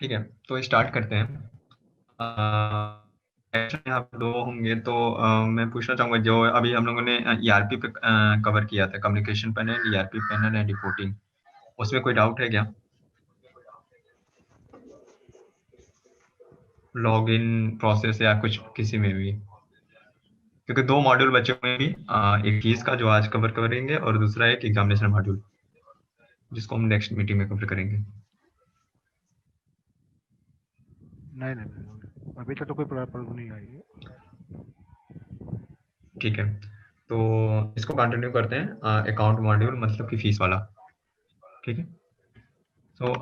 ठीक है, तो स्टार्ट करते हैं। यहाँ पे 2 होंगे तो मैं पूछना चाहूँगा जो अभी हम लोगों ने ईआरपी पे कवर किया था, communication panel, ERP panel and reporting, उसमें कोई डाउट है क्या? लॉगिन प्रोसेस या कुछ किसी में भी? क्योंकि 2 मॉड्यूल बचे हुए हैं अभी, एक फीस का जो आज कवर करेंगे और दूसरा एक एग्जामिनेशन मॉड्यूल, जिसको हम नेक्स्ट मीटिंग में कवर करेंगे। नहीं, अभी तक तो कोई प्रॉब्लम नहीं आई है। ठीक है, तो इसको कंटिन्यू करते हैं, अकाउंट मॉड्यूल मतलब कि फीस वाला। ठीक है, तो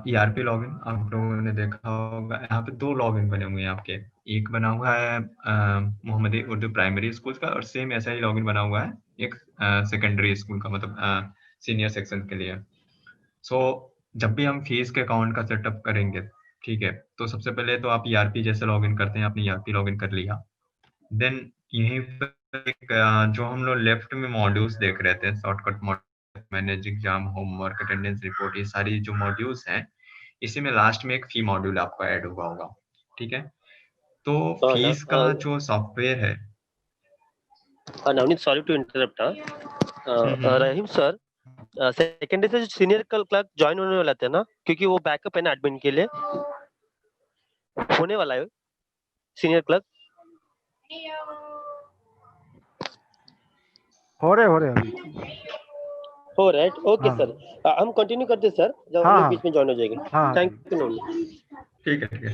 ईआरपी लॉगिन आप लोगों ने देखा होगा, यहाँ पे 2 लॉगिन बने हुए हैं आपके। एक बना हुआ है मोहम्मदी उर्दू प्राइमरी स्कूल का, और सेम ऐसा ही लॉगिन बना हुआ है एक सेकेंडरी स्कूल का, मतलब सीनियर सेक्शन के लिए। सो जब भी हम फीस के अकाउंट का सेटअप करेंगे, ठीक है, तो सबसे पहले तो आप ईआरपी जैसे लॉगिन करते हैं, आपने ईआरपी लॉगिन कर लिया। देन यहीं पर एक जो हम लोग लेफ्ट में मॉड्यूल्स देख रहे थे, shortcut module, manage exam, homework, attendance report, ये सारी जो मॉड्यूल्स हैं, इसी में लास्ट में एक फी मॉड्यूल आपका ऐड हुआ होगा। ठीक है, तो हाँ ना, फीस का जो सॉफ्टवेयर है, Navneet, sorry to interrupt. Rahim sir, secondary से सीनियर क्लर्क ज्वाइन होने वाला था ना, क्योंकि वो बैकअप है ना एडमिन के लिए, होने वाला है सीनियर क्लर्क। हो रहे अभी। हो रहा है, ओके हाँ। सर। हम कंटिन्यू करते हैं सर, जब हम हाँ लोग हाँ बीच में ज्वाइन हो जाएंगे। हाँ थैंक यू नवनीत। ठीक है, ठीक है,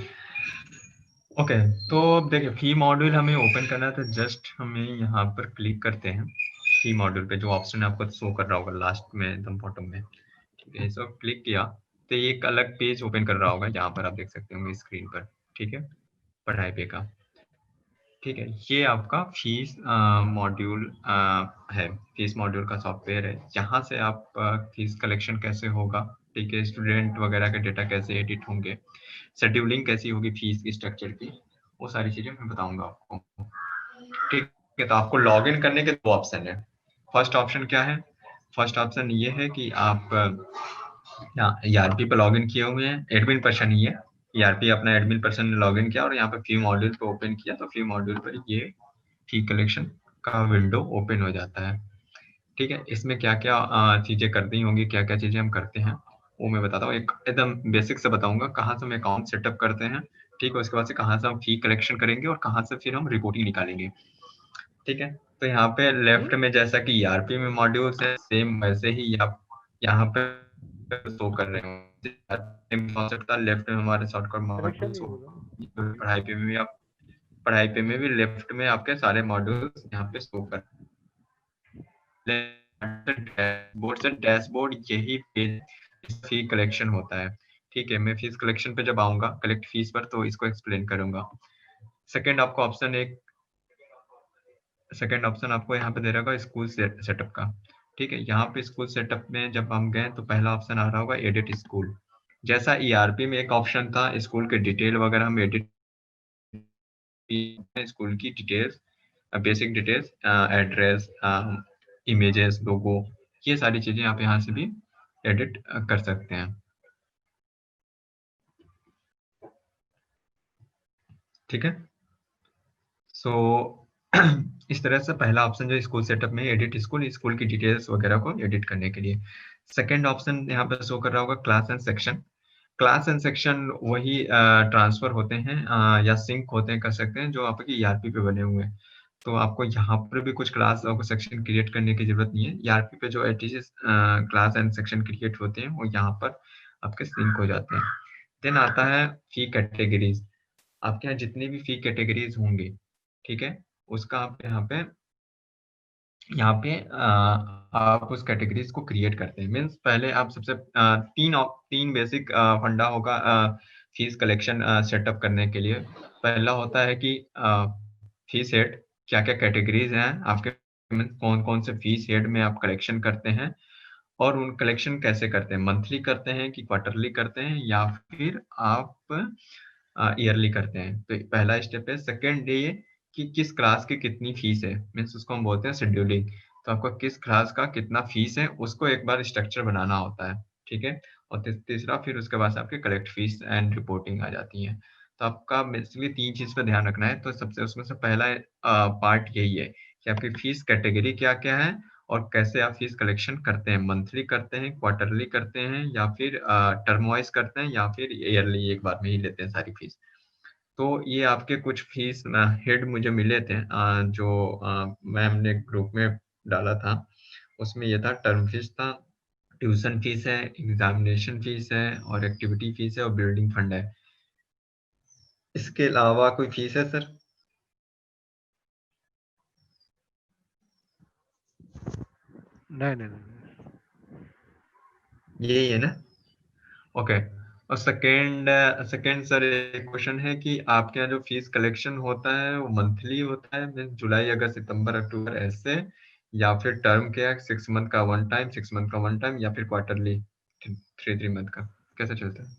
ओके। तो अब देखिए, फी मॉड्यूल हमें ओपन करना है, तो जस्ट हमें यहाँ पर क्लिक करते हैं फी मॉड्यूल पे, जो ऑप्शन आपको शो कर रहा होगा लास्ट में एकदम बॉटम में। ठीक है, इसको क्लिक किया तो ये एक अलग पेज ओपन कर रहा होगा, यहाँ पर आप देख सकते होंगे स्क्रीन पर। ठीक है, पढ़ाई पे का। ठीक है, ये आपका फीस मॉड्यूल है, फीस मॉड्यूल का सॉफ्टवेयर है, जहाँ से आप फीस कलेक्शन कैसे होगा, ठीक है, स्टूडेंट वगैरह के डेटा कैसे एडिट होंगे, शेड्यूलिंग कैसी होगी फीस की स्ट्रक्चर की, वो सारी चीजें मैं बताऊंगा आपको। ठीक है, तो आपको लॉगिन करने के 2 ऑप्शन है। फर्स्ट ऑप्शन क्या है? फर्स्ट ऑप्शन ये है कि आप यहाँ ईआरपी पे लॉगिन किए हुए हैं, एडमिन पर्सन ही है, ईआरपी अपना एडमिन पर्सन ने लॉगिन किया और यहाँ पे फी मॉड्यूल पे ओपन किया, तो फी मॉड्यूल पर ये फी कलेक्शन का विंडो ओपन हो जाता है। ठीक है, इसमें क्या क्या चीजें करनी होंगी, क्या क्या चीजें हम करते हैं, वो मैं बताता हूँ। एक एकदम बेसिक से बताऊंगा कहाँ से हम अकाउंट सेटअप करते हैं, ठीक है, उसके बाद से कहाँ से हम फी कलेक्शन करेंगे और कहाँ से फिर हम रिपोर्टिंग निकालेंगे। ठीक है, तो यहाँ पे लेफ्ट में जैसा कि ईआरपी में मॉड्यूल्स है, सेम वैसे ही आप यहाँ पे शो कर रहे हो। लेफ्ट में हमारे शॉर्टकट कनेक्शन मॉड्यूल्स नहीं हो, होगा। पढ़ाई पे में भी लेफ्ट में आपके सारे मॉड्यूल्स यहाँ पे शो कर, डैशबोर्ड से डैशबोर्ड यही पेज फी कलेक्शन होता है। ठीक है, मैं फीस कलेक्शन पे जब आऊंगा कलेक्ट फीस पर, तो इसको एक्सप्लेन करूंगा। सेकंड आपको ऑप्शन एक सेकंड ऑप्शन आपको यहाँ पे दे रहा होगा स्कूल सेटअप का। ठीक है, यहाँ पे स्कूल सेटअप में जब हम गए तो पहला ऑप्शन आ रहा होगा एडिट स्कूल। जैसा ईआरपी में एक ऑप्शन था स्कूल के डिटेल वगैरह हम एडिट, स्कूल की details, basic details, address, images, logo, ये सारी चीजें आप यहाँ से भी एडिट कर सकते हैं। ठीक है, सो इस तरह से पहला ऑप्शन जो स्कूल सेटअप में एडिट स्कूल, स्कूल की डिटेल्स वगैरह को एडिट करने के लिए। सेकंड ऑप्शन यहाँ पे शो कर रहा होगा class and section. Class and section वही ट्रांसफर होते हैं या सिंक होते हैं, कर सकते हैं, जो आपके ईआरपी पे बने हुए हैं। तो आपको यहाँ पर भी कुछ क्लास और सेक्शन क्रिएट करने की जरूरत नहीं है। ईआरपी पे जो ATS class and section create होते हैं वो यहाँ पर आपके सिंक हो जाते हैं। देन आता है फी कैटेगरीज। आपके यहाँ जितनी भी फी कैटेगरीज होंगी, ठीक है, उसका आप यहाँ पे आप उस कैटेगरीज को क्रिएट करते हैं। मीन्स पहले आप सबसे तीन बेसिक फंडा होगा फीस कलेक्शन सेटअप करने के लिए। पहला होता है कि फीस हेड, क्या क्या कैटेगरीज हैं आपके, कौन कौन से फीस हेड में आप कलेक्शन करते हैं, और उन कलेक्शन कैसे करते हैं, मंथली करते हैं कि क्वार्टरली करते हैं या फिर आप ईयरली करते हैं। तो पहला स्टेप है। सेकेंड ये कि किस क्लास की कितनी फीस है, मीन्स उसको हम बोलते हैं शेड्यूलिंग। तो आपका किस क्लास का कितना फीस है उसको एक बार स्ट्रक्चर बनाना होता है। ठीक है, और तीसरा फिर उसके बाद से आपके कलेक्ट फीस एंड रिपोर्टिंग आ जाती है। तो आपका बेसिकली 3 चीज़ पे ध्यान रखना है। तो सबसे उसमें से पहला पार्ट यही है कि आपकी फीस कैटेगरी क्या-क्या है और कैसे आप फीस कलेक्शन करते हैं। मंथली करते हैं, क्वार्टरली करते हैं या फिर टर्म वाइज़ करते हैं या फिर ईयरली एक बार में ही लेते हैं सारी फीस। तो ये आपके कुछ फीस हेड मुझे मिले थे जो मैम ने ग्रुप में डाला था। उसमें ये था टर्म फीस था, ट्यूशन फीस है, एग्ज़ामिनेशन फीस है और एक्टिविटी फीस है और बिल्डिंग फंड है। इसके अलावा कोई फीस है सर? नहीं नहीं नहीं। यही है ना? ओके। और सेकंड सर एक क्वेश्चन है कि आपके यहाँ जो फीस कलेक्शन होता है वो मंथली होता है मीन्स जुलाई अगस्त सितंबर अक्टूबर ऐसे या फिर टर्म के 6 मंथ का वन टाइम 6 मंथ का वन टाइम या फिर क्वार्टरली 3 मंथ का कैसे चलता है?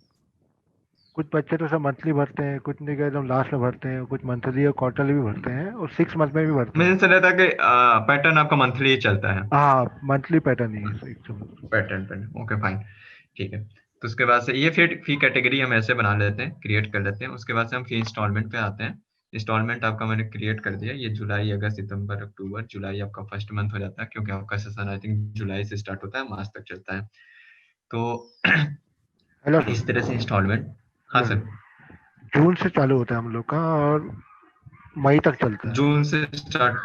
कुछ बच्चे तो सब मंथली भरते हैं, कुछ नहीं एकदम लास्ट में भरते हैं, कुछ मंथली और क्वार्टरली भी भरते हैं और 6 मंथ में भी भरते मुझे हैं। ऐसा रहता है कि पैटर्न आपका मंथली ही चलता है। हाँ, मंथली पैटर्न ही है सही समझ। पैटर्न ओके फाइन ठीक है। तो उसके बाद से ये फिर फी कैटेगरी हम ऐसे बना लेते हैं क्रिएट कर लेते हैं। उसके बाद से हम फी इंस्टॉलमेंट पे आते हैं। इंस्टॉलमेंट आपका मैंने क्रिएट कर दिया। ये जुलाई अगस्त सितंबर अक्टूबर जुलाई आपका फर्स्ट मंथ हो जाता है क्योंकि आपका सेशन आई थिंक जुलाई से स्टार्ट होता है मार्च तक चलता है। तो हेलो सर। इस तरह से इंस्टॉलमेंट। हाँ हेलो सर। सर। जून से चालू होता है हम लोग का और मई तक चलता है। जून से स्टार्ट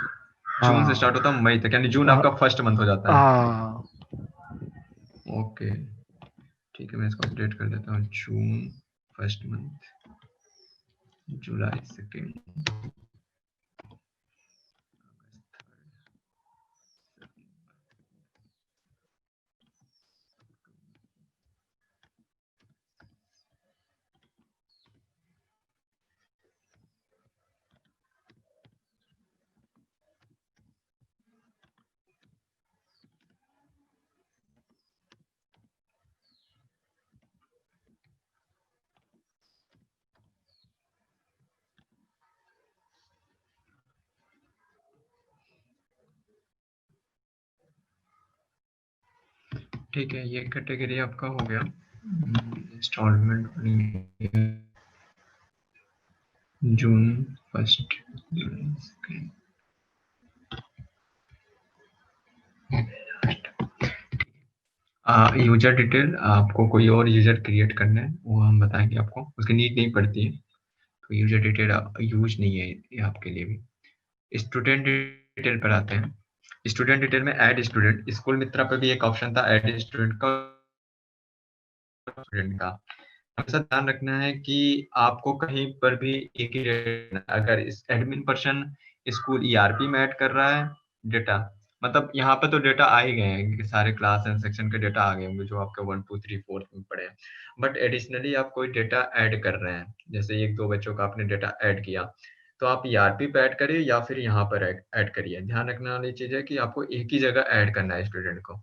जून से स्टार्ट हाँ होता है मई तक यानी जून हाँ आपका फर्स्ट मंथ हो जाता है। हाँ। ओके ठीक है मैं इसको अपडेट कर देता हूँ। जून फर्स्ट मंथ, जुलाई सेकेंड, ठीक है ये कैटेगरी आपका हो गया। इंस्टॉलमेंट बनी है जून फर्स्ट, जुलाई सेकेंड। यूजर डिटेल आपको कोई और यूजर क्रिएट करना है वो हम बताएंगे आपको, उसकी नीड नहीं पड़ती है। तो यूजर डिटेल यूज नहीं है ये आपके लिए भी। स्टूडेंट डिटेल पर आते हैं। स्टूडेंट डिटेल में ऐड स्टूडेंट, स्कूल मित्रा पर भी एक ऑप्शन था ऐड स्टूडेंट का, स्टूडेंट का हमेशा ध्यान रखना है कि आपको कहीं पर भी एक ही अगर इस एडमिन पर्सन स्कूल ईआरपी में ऐड कर रहा है डेटा, मतलब यहाँ पे तो डेटा आ ही गए हैं कि सारे क्लास एंड सेक्शन के डेटा आ गए होंगे जो आपके 1 2 3 4 में पड़े हैं। बट एडिशनली आप कोई डेटा ऐड कर रहे हैं जैसे एक दो बच्चों का आपने डेटा ऐड किया तो आप ईआरपी पे ऐड करिए या फिर यहाँ पर ऐड करिए। ध्यान रखने वाली चीज है कि आपको एक ही जगह ऐड करना है स्टूडेंट को।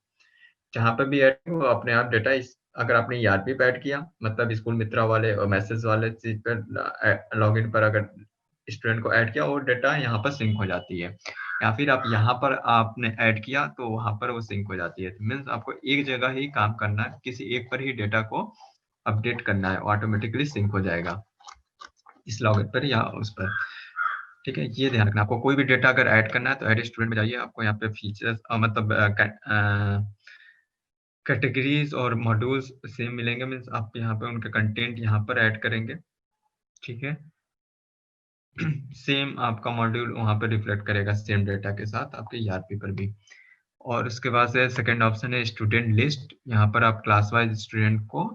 जहाँ पे भी ऐड वो अपने आप डेटा इस अगर आपने ईआरपी पे ऐड किया मतलब स्कूल मित्रा वाले और मैसेज वाले चीज पर लॉगिन पर अगर स्टूडेंट को ऐड किया वो डेटा यहाँ पर सिंक हो जाती है। या फिर आप यहाँ पर आपने ऐड किया तो वहां पर वो सिंक हो जाती है। मीन्स आपको एक जगह ही काम करना है, किसी एक पर ही डेटा को अपडेट करना है, ऑटोमेटिकली सिंक हो जाएगा इस लॉगिन पर या उस पर। ठीक है ये ध्यान रखना। आपको कोई भी डेटा अगर ऐड करना है तो ऐड स्टूडेंट में जाइए। आपको यहाँ पे फीचर्स मतलब कैटेगरीज और मॉड्यूल्स सेम मिलेंगे। मीन्स आप यहाँ पे उनके कंटेंट यहाँ पर ऐड करेंगे। ठीक है सेम आपका मॉड्यूल वहाँ पर रिफ्लेक्ट करेगा सेम डेटा के साथ आपके ईआरपी पर भी। और उसके बाद से सेकंड ऑप्शन है स्टूडेंट लिस्ट। यहाँ पर आप क्लास वाइज स्टूडेंट को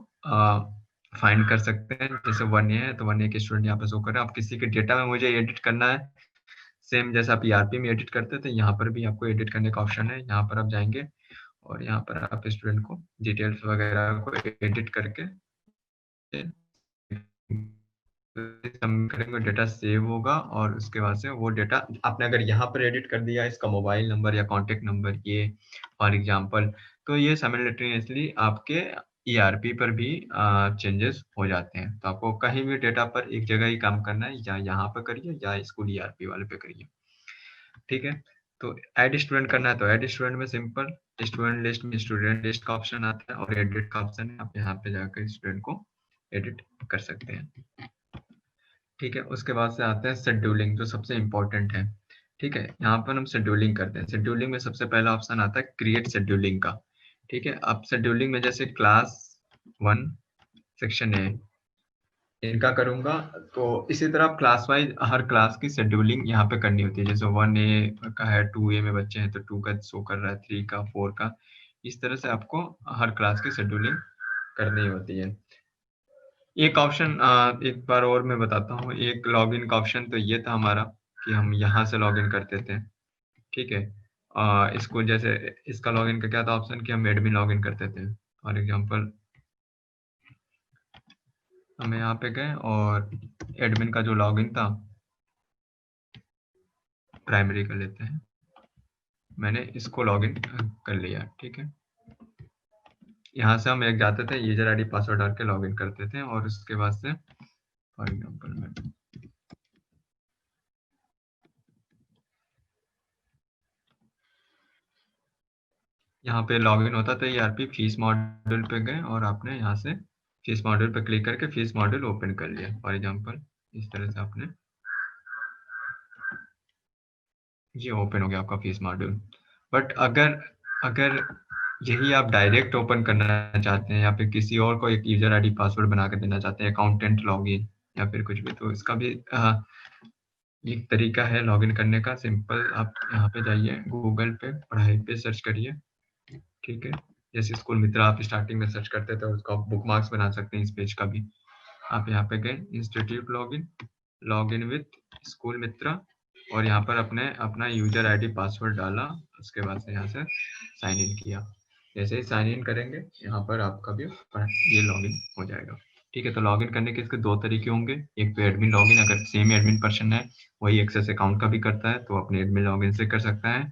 फाइंड कर सकते हैं। जैसे 1A है तो 1A के स्टूडेंट यहाँ पर शो कर रहे हैं। आप किसी के डेटा में मुझे एडिट करना है सेम जैसे आप ईआरपी में एडिट करते थे यहाँ पर भी आपको एडिट करने का ऑप्शन है। यहाँ पर आप जाएंगे और यहाँ पर आप स्टूडेंट को डिटेल्स वगैरह को एडिट करके सबमिट करेंगे डेटा सेव होगा। और उसके बाद से वो डेटा आपने अगर यहाँ पर एडिट कर दिया इसका मोबाइल नंबर या कॉन्टेक्ट नंबर ये फॉर एग्जांपल तो ये साइमल्टेनियसली आपके ईआरपी पर भी चेंजेस हो जाते हैं। तो आपको कहीं भी डेटा पर एक जगह ही काम करना है, या यहाँ पर करिए या स्कूल ईआरपी वाले पे करिए। ठीक है तो ऐड स्टूडेंट करना है तो ऐड स्टूडेंट में सिंपल स्टूडेंट लिस्ट में स्टूडेंट लिस्ट का ऑप्शन आता है और एडिट का ऑप्शन है, आप यहाँ पे जाकर स्टूडेंट को एडिट कर सकते हैं। ठीक है, उसके बाद से आते हैं शेड्यूलिंग, जो सबसे इम्पोर्टेंट है। ठीक है, यहाँ पर हम शेड्यूलिंग करते हैं। शेड्यूलिंग में सबसे पहला ऑप्शन आता है क्रिएट शेड्यूलिंग का। ठीक है, अब शेड्यूलिंग में जैसे क्लास 1 सेक्शन ए इनका करूंगा, तो इसी तरह आप क्लास वाइज हर क्लास की शेड्यूलिंग यहाँ पे करनी होती है। जैसे 1A का है, 2A में बच्चे हैं तो 2 का शो कर रहा है, 3 का, 4 का, इस तरह से आपको हर क्लास की शेड्यूलिंग करनी होती है। एक ऑप्शन एक बार और मैं बताता हूँ, एक लॉगिन का ऑप्शन तो ये था हमारा कि हम यहाँ से लॉगिन करते थे। ठीक है, इसको जैसे इसका लॉगिन का क्या था ऑप्शन कि हम एडमिन लॉगिन करते थे। फॉर एग्जांपल हम यहाँ पे गए और एडमिन का जो लॉगिन था प्राइमरी कर लेते हैं, मैंने इसको लॉगिन कर लिया। ठीक है, यहाँ से हम एक जाते थे, यूजर आईडी पासवर्ड डाल के लॉगिन करते थे और उसके बाद से फॉर एग्जांपल मैं यहाँ पे लॉगिन होता था ERP फीस मॉड्यूल पे गए और आपने यहाँ से फीस मॉड्यूल पे क्लिक करके फीस मॉड्यूल ओपन कर लिया। फॉर एग्जांपल इस तरह से आपने, ये ओपन हो गया आपका फीस मॉड्यूल। बट अगर अगर यही आप डायरेक्ट ओपन करना चाहते हैं या फिर किसी और को एक यूजर आईडी पासवर्ड बना कर देना चाहते हैं, अकाउंटेंट लॉगिन या फिर कुछ भी, तो इसका भी एक तरीका है लॉगिन करने का। सिंपल आप यहाँ पे जाइए, गूगल पे पढ़ाई पे सर्च करिए। ठीक है, जैसे स्कूल मित्रा आप स्टार्टिंग में सर्च करते थे, उसका बुकमार्क्स बना सकते हैं इस पेज का भी। आप यहाँ पे गए institute login, login with school Mitra, और यहाँ पर अपने अपना यूजर आईडी पासवर्ड डाला, उसके बाद से यहाँ से साइन इन किया। जैसे ही साइन इन करेंगे यहाँ पर आपका भी ये लॉगिन हो जाएगा। ठीक है, तो लॉगिन करने के इसके 2 तरीके होंगे। एक तो एडमिन लॉगिन, अगर सेम एडमिन पर्सन है वही एक्सेस अकाउंट का भी करता है तो अपने एडमिन लॉगिन से कर सकता है।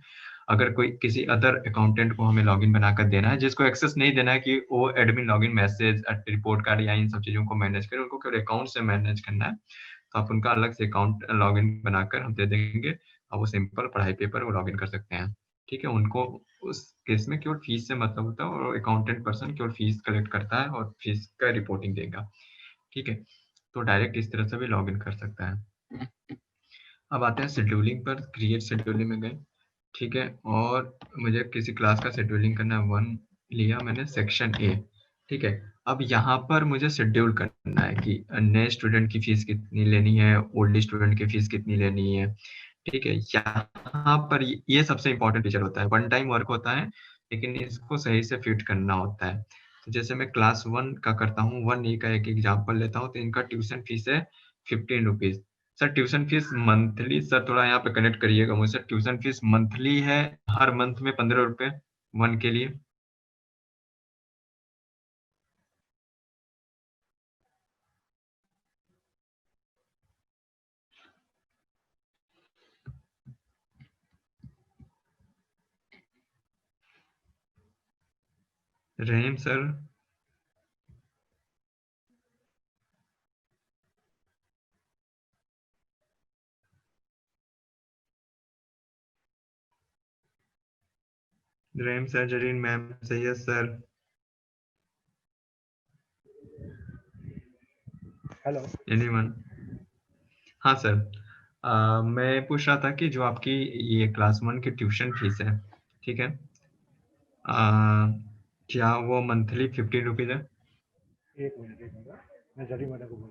अगर कोई किसी अदर अकाउंटेंट को हमें लॉगिन बनाकर देना है, जिसको एक्सेस नहीं देना है कि वो admin login message report card या इन सब चीजों को मैनेज करे, उनको केवल अकाउंट से मैनेज करना है, तो आप उनका अलग से अकाउंट लॉगिन बनाकर हम दे देंगे और वो सिंपल पढ़ाई पेपर वो लॉगिन कर सकते हैं। ठीक है, उनको उस केस में केवल फीस से मतलब होता है और अकाउंटेंट पर्सन केवल फीस कलेक्ट करता है और फीस का रिपोर्टिंग देगा। ठीक है, तो डायरेक्ट इस तरह से भी लॉगिन कर सकता है। अब आते हैं शेड्यूलिंग पर, क्रिएट शेड्यूलिंग में गए। ठीक है, और मुझे किसी क्लास का शेड्यूलिंग करना है, 1 लिया मैंने सेक्शन ए। ठीक है, अब यहाँ पर मुझे शेड्यूल करना है कि नए स्टूडेंट की फीस कितनी लेनी है, ओल्ड स्टूडेंट की फीस कितनी लेनी है। ठीक है, यहाँ पर ये सबसे इंपॉर्टेंट फीचर होता है। वन टाइम वर्क होता है लेकिन इसको सही से फिट करना होता है। तो जैसे मैं क्लास 1 का करता हूँ, 1A का एक एग्जाम्पल लेता हूँ, तो इनका ट्यूशन फीस है 15 rupees. Sir tuition fees monthly, sir थोड़ा यहाँ पे कनेक्ट करिएगा मुझसे, ट्यूशन फीस मंथली है हर मंथ में 15 रुपए 1 के लिए। Rahim sir, Rahim sir, Zareen ma'am, Syed sir, hello. Anyone? हाँ सर, मैं पूछ रहा था कि जो आपकी ये क्लास 1 की ट्यूशन फीस है, ठीक है, क्या वो मंथली 15 रुपीज है? एक मिनट मैं जरी मैडम को बोल।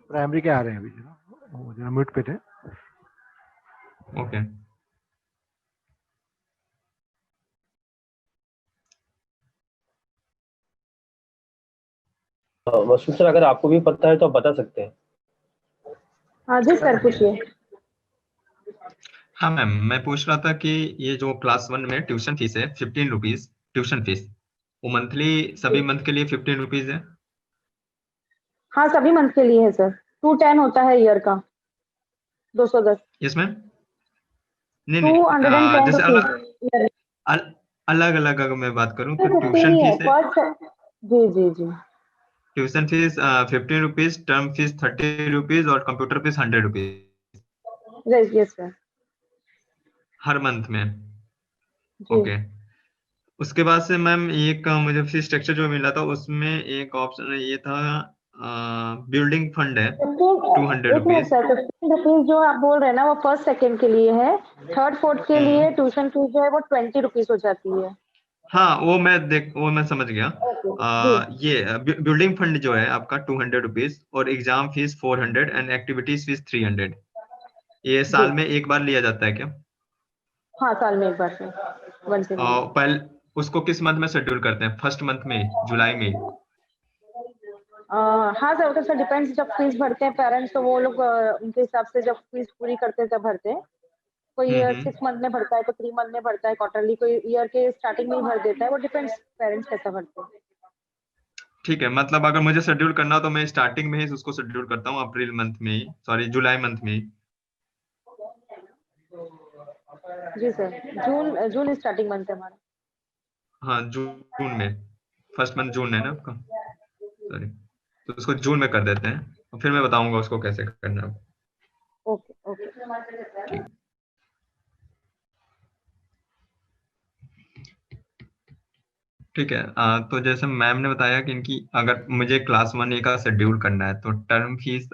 प्राइमरी के आ रहे हैं अभी, जरा म्यूट पे थे। ओके, मसूद सर, अगर आपको भी पता है तो आप बता सकते हैं। हाँ जी सर, पूछिए। हाँ मैम, मैं पूछ रहा था कि ये जो क्लास 1 में ट्यूशन फीस है 15 रुपीज ट्यूशन फीस, वो मंथली सभी मंथ के लिए 15 रुपीज है? हाँ, सभी मंथ के लिए है सर। 210 होता है ईयर का, 210। Yes ma'am. नहीं नहीं, 210 जैसे रुपीज अलग अलग अगर मैं बात करूं तो 50 ट्यूशन ही है फीस है। फर्स्ट। जी जी जी। Tuition fees 15 rupees, term fees 30 rupees और computer fees 100 rupees yes sir. हर मंथ में। जी। ओके। उसके बाद से मैम एक मुझे फीस स्ट्रक्चर जो मिला था उसमें एक ऑप्शन ये था, बिल्डिंग फंड है 200 एक मिनट रुपीज। सर, 15 रुपीज जो आप बोल रहे हैं ना वो फर्स्ट सेकंड के लिए है, थर्ड फोर्थ के लिए ट्यूशन फीस जो है वो 20 रुपीज हो जाती है। हाँ वो मैं समझ गया। ओके जी। ये बिल्डिंग फंड जो है आपका 200 रुपीज और exam fees 400 and activities fees 300। ये जी साल में एक बार लिया जाता है क्या? हाँ, साल में एक बार से वंस इन। पहले उसको किस मंथ में शेड्यूल करते हैं? फर्स्ट मंथ में, जुलाई में? हाँ सर, तो सर डिपेंड्स, जब फीस भरते हैं पेरेंट्स तो वो लोग उनके हिसाब से जब फीस पूरी करते हैं तब भरते हैं। कोई हम्म। 6 मंथ में भरता है, कोई 3 मंथ में भरता है, क्वार्टरली, कोई ईयर के स्टार्टिंग में ही भर देता है, वो डिपेंड्स पेरेंट्स कैसा भरते हैं। ठीक है, मतलब अगर मुझे शेड्यूल करना हो तो मैं स्टार्टिंग में ही उसको शेड्यूल करता हूँ, अप्रैल मंथ में ही, सॉरी जुलाई मंथ में ही। जी सर, जून जून स्टार्टिंग मंथ है हमारा। हाँ जून में, फर्स्ट मंथ जून है ना आपका, सॉरी। तो उसको जून में कर देते हैं और फिर मैं बताऊंगा उसको कैसे करना है। Okay okay. ठीक। ठीक है। तो जैसे मैम ने बताया कि इनकी अगर मुझे क्लास 1 का शेड्यूल करना है तो टर्म फीस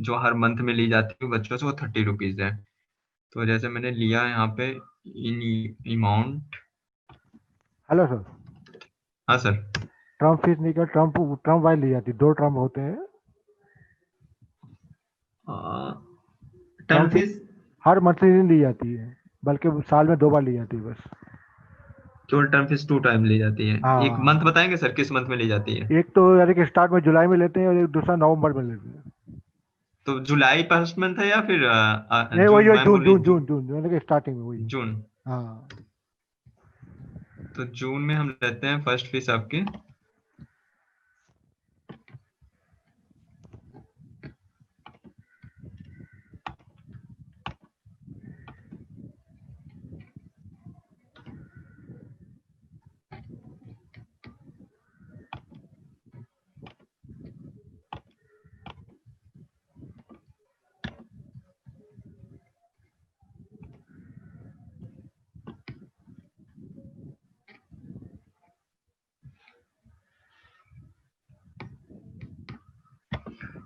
जो हर मंथ में ली जाती है बच्चों से वो 30 रुपीज है। तो जैसे मैंने लिया यहाँ पे इन अमाउंट। हेलो सर, हाँ सर। टर्म फीस नहीं कर, टर्म वाइज ली जाती है, 2 टर्म होते हैं। टर्म फीस हर मंथली नहीं ली जाती है, बल्कि साल में 2 बार ली जाती है बस। केवल टर्म फीस 2 टाइम ली जाती है? एक हाँ, मंथ बताएंगे सर किस मंथ में ली जाती है? एक तो यानी कि स्टार्ट में जुलाई में लेते हैं और एक दूसरा नवंबर में लेते हैं। तो जुलाई फर्स्ट मंथ है या फिर नहीं, जून? वही वही मैम जून बोल रही जून जून जून यानी कि स्टार्टिंग में वही। जून। हाँ। तो जून में हम लेते हैं फर्स्ट फीस आपकी।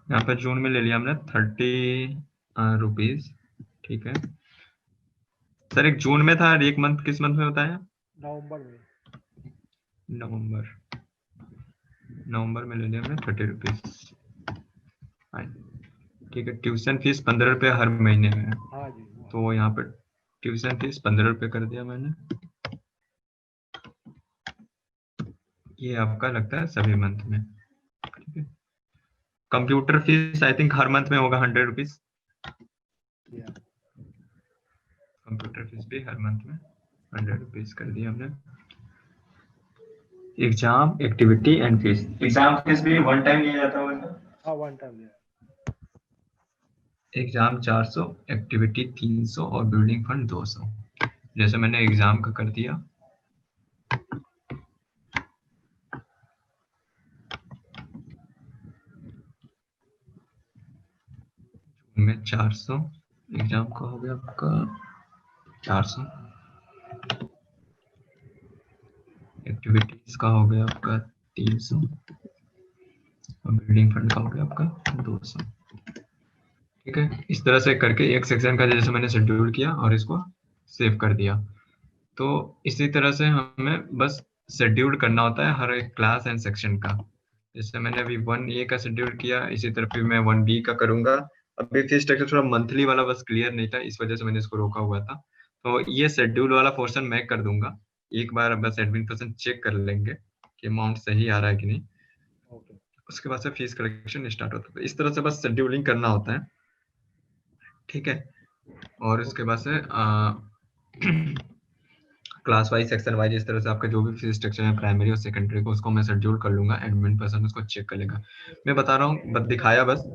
यहाँ पे जून में ले लिया हमने 30 रुपीज। ठीक है सर, एक जून में था और एक मंथ किस मंथ में बताया? नवंबर में। नवंबर में ले लिया हमने 30 रुपीज। ठीक है, ट्यूशन फीस 15 रुपये हर महीने में है। हाँ जी। तो यहाँ पे ट्यूशन फीस 15 रुपये कर दिया मैंने। ये आपका लगता है सभी मंथ में। ठीक है। Computer fees I think her month में होगा 100 रुपीज। कंप्यूटर फीस भी हर मंथ में 100 रुपीज कर दिया हमने। Exam, activity and fees. Exam fees भी वन टाइम लिया जाता होगा? हाँ, 1 टाइम लिया। एग्जाम 400, एक्टिविटी 300 और बिल्डिंग फंड 200। जैसे मैंने एग्जाम का कर दिया, में 400, एग्जाम का हो गया आपका 400, एक्टिविटीज का हो गया आपका 300 और बिल्डिंग फंड का हो गया आपका 200। ठीक है, इस तरह से करके एक सेक्शन का जैसे मैंने शेड्यूल किया और इसको सेव कर दिया। तो इसी तरह से हमें बस शेड्यूल करना होता है हर एक क्लास एंड सेक्शन का। जैसे मैंने अभी 1A का शेड्यूल किया, इसी तरह फिर मैं 1B का करूंगा। अभी फीस स्ट्रक्चर थोड़ा मंथली वाला बस क्लियर नहीं था, इस वजह से मैंने इसको रोका हुआ था। तो ये शेड्यूल वाला पोर्शन मैं कर दूंगा, एक बार बस एडमिन पर्सन चेक कर लेंगे कि अमाउंट सही आ रहा है कि नहीं। उसके बाद से फीस कलेक्शन स्टार्ट होता है। इस तरह से बस शेड्यूलिंग करना होता है। ठीक है, और उसके बाद से क्लास वाइज, सेक्शन वाइज, इस तरह से आपका जो भी फीस स्ट्रक्चर है प्राइमरी और सेकेंडरी को, उसको मैं शेड्यूल कर लूंगा, एडमिन पर्सन उसको चेक कर लेगा। मैं बता रहा हूँ, बस दिखाया बस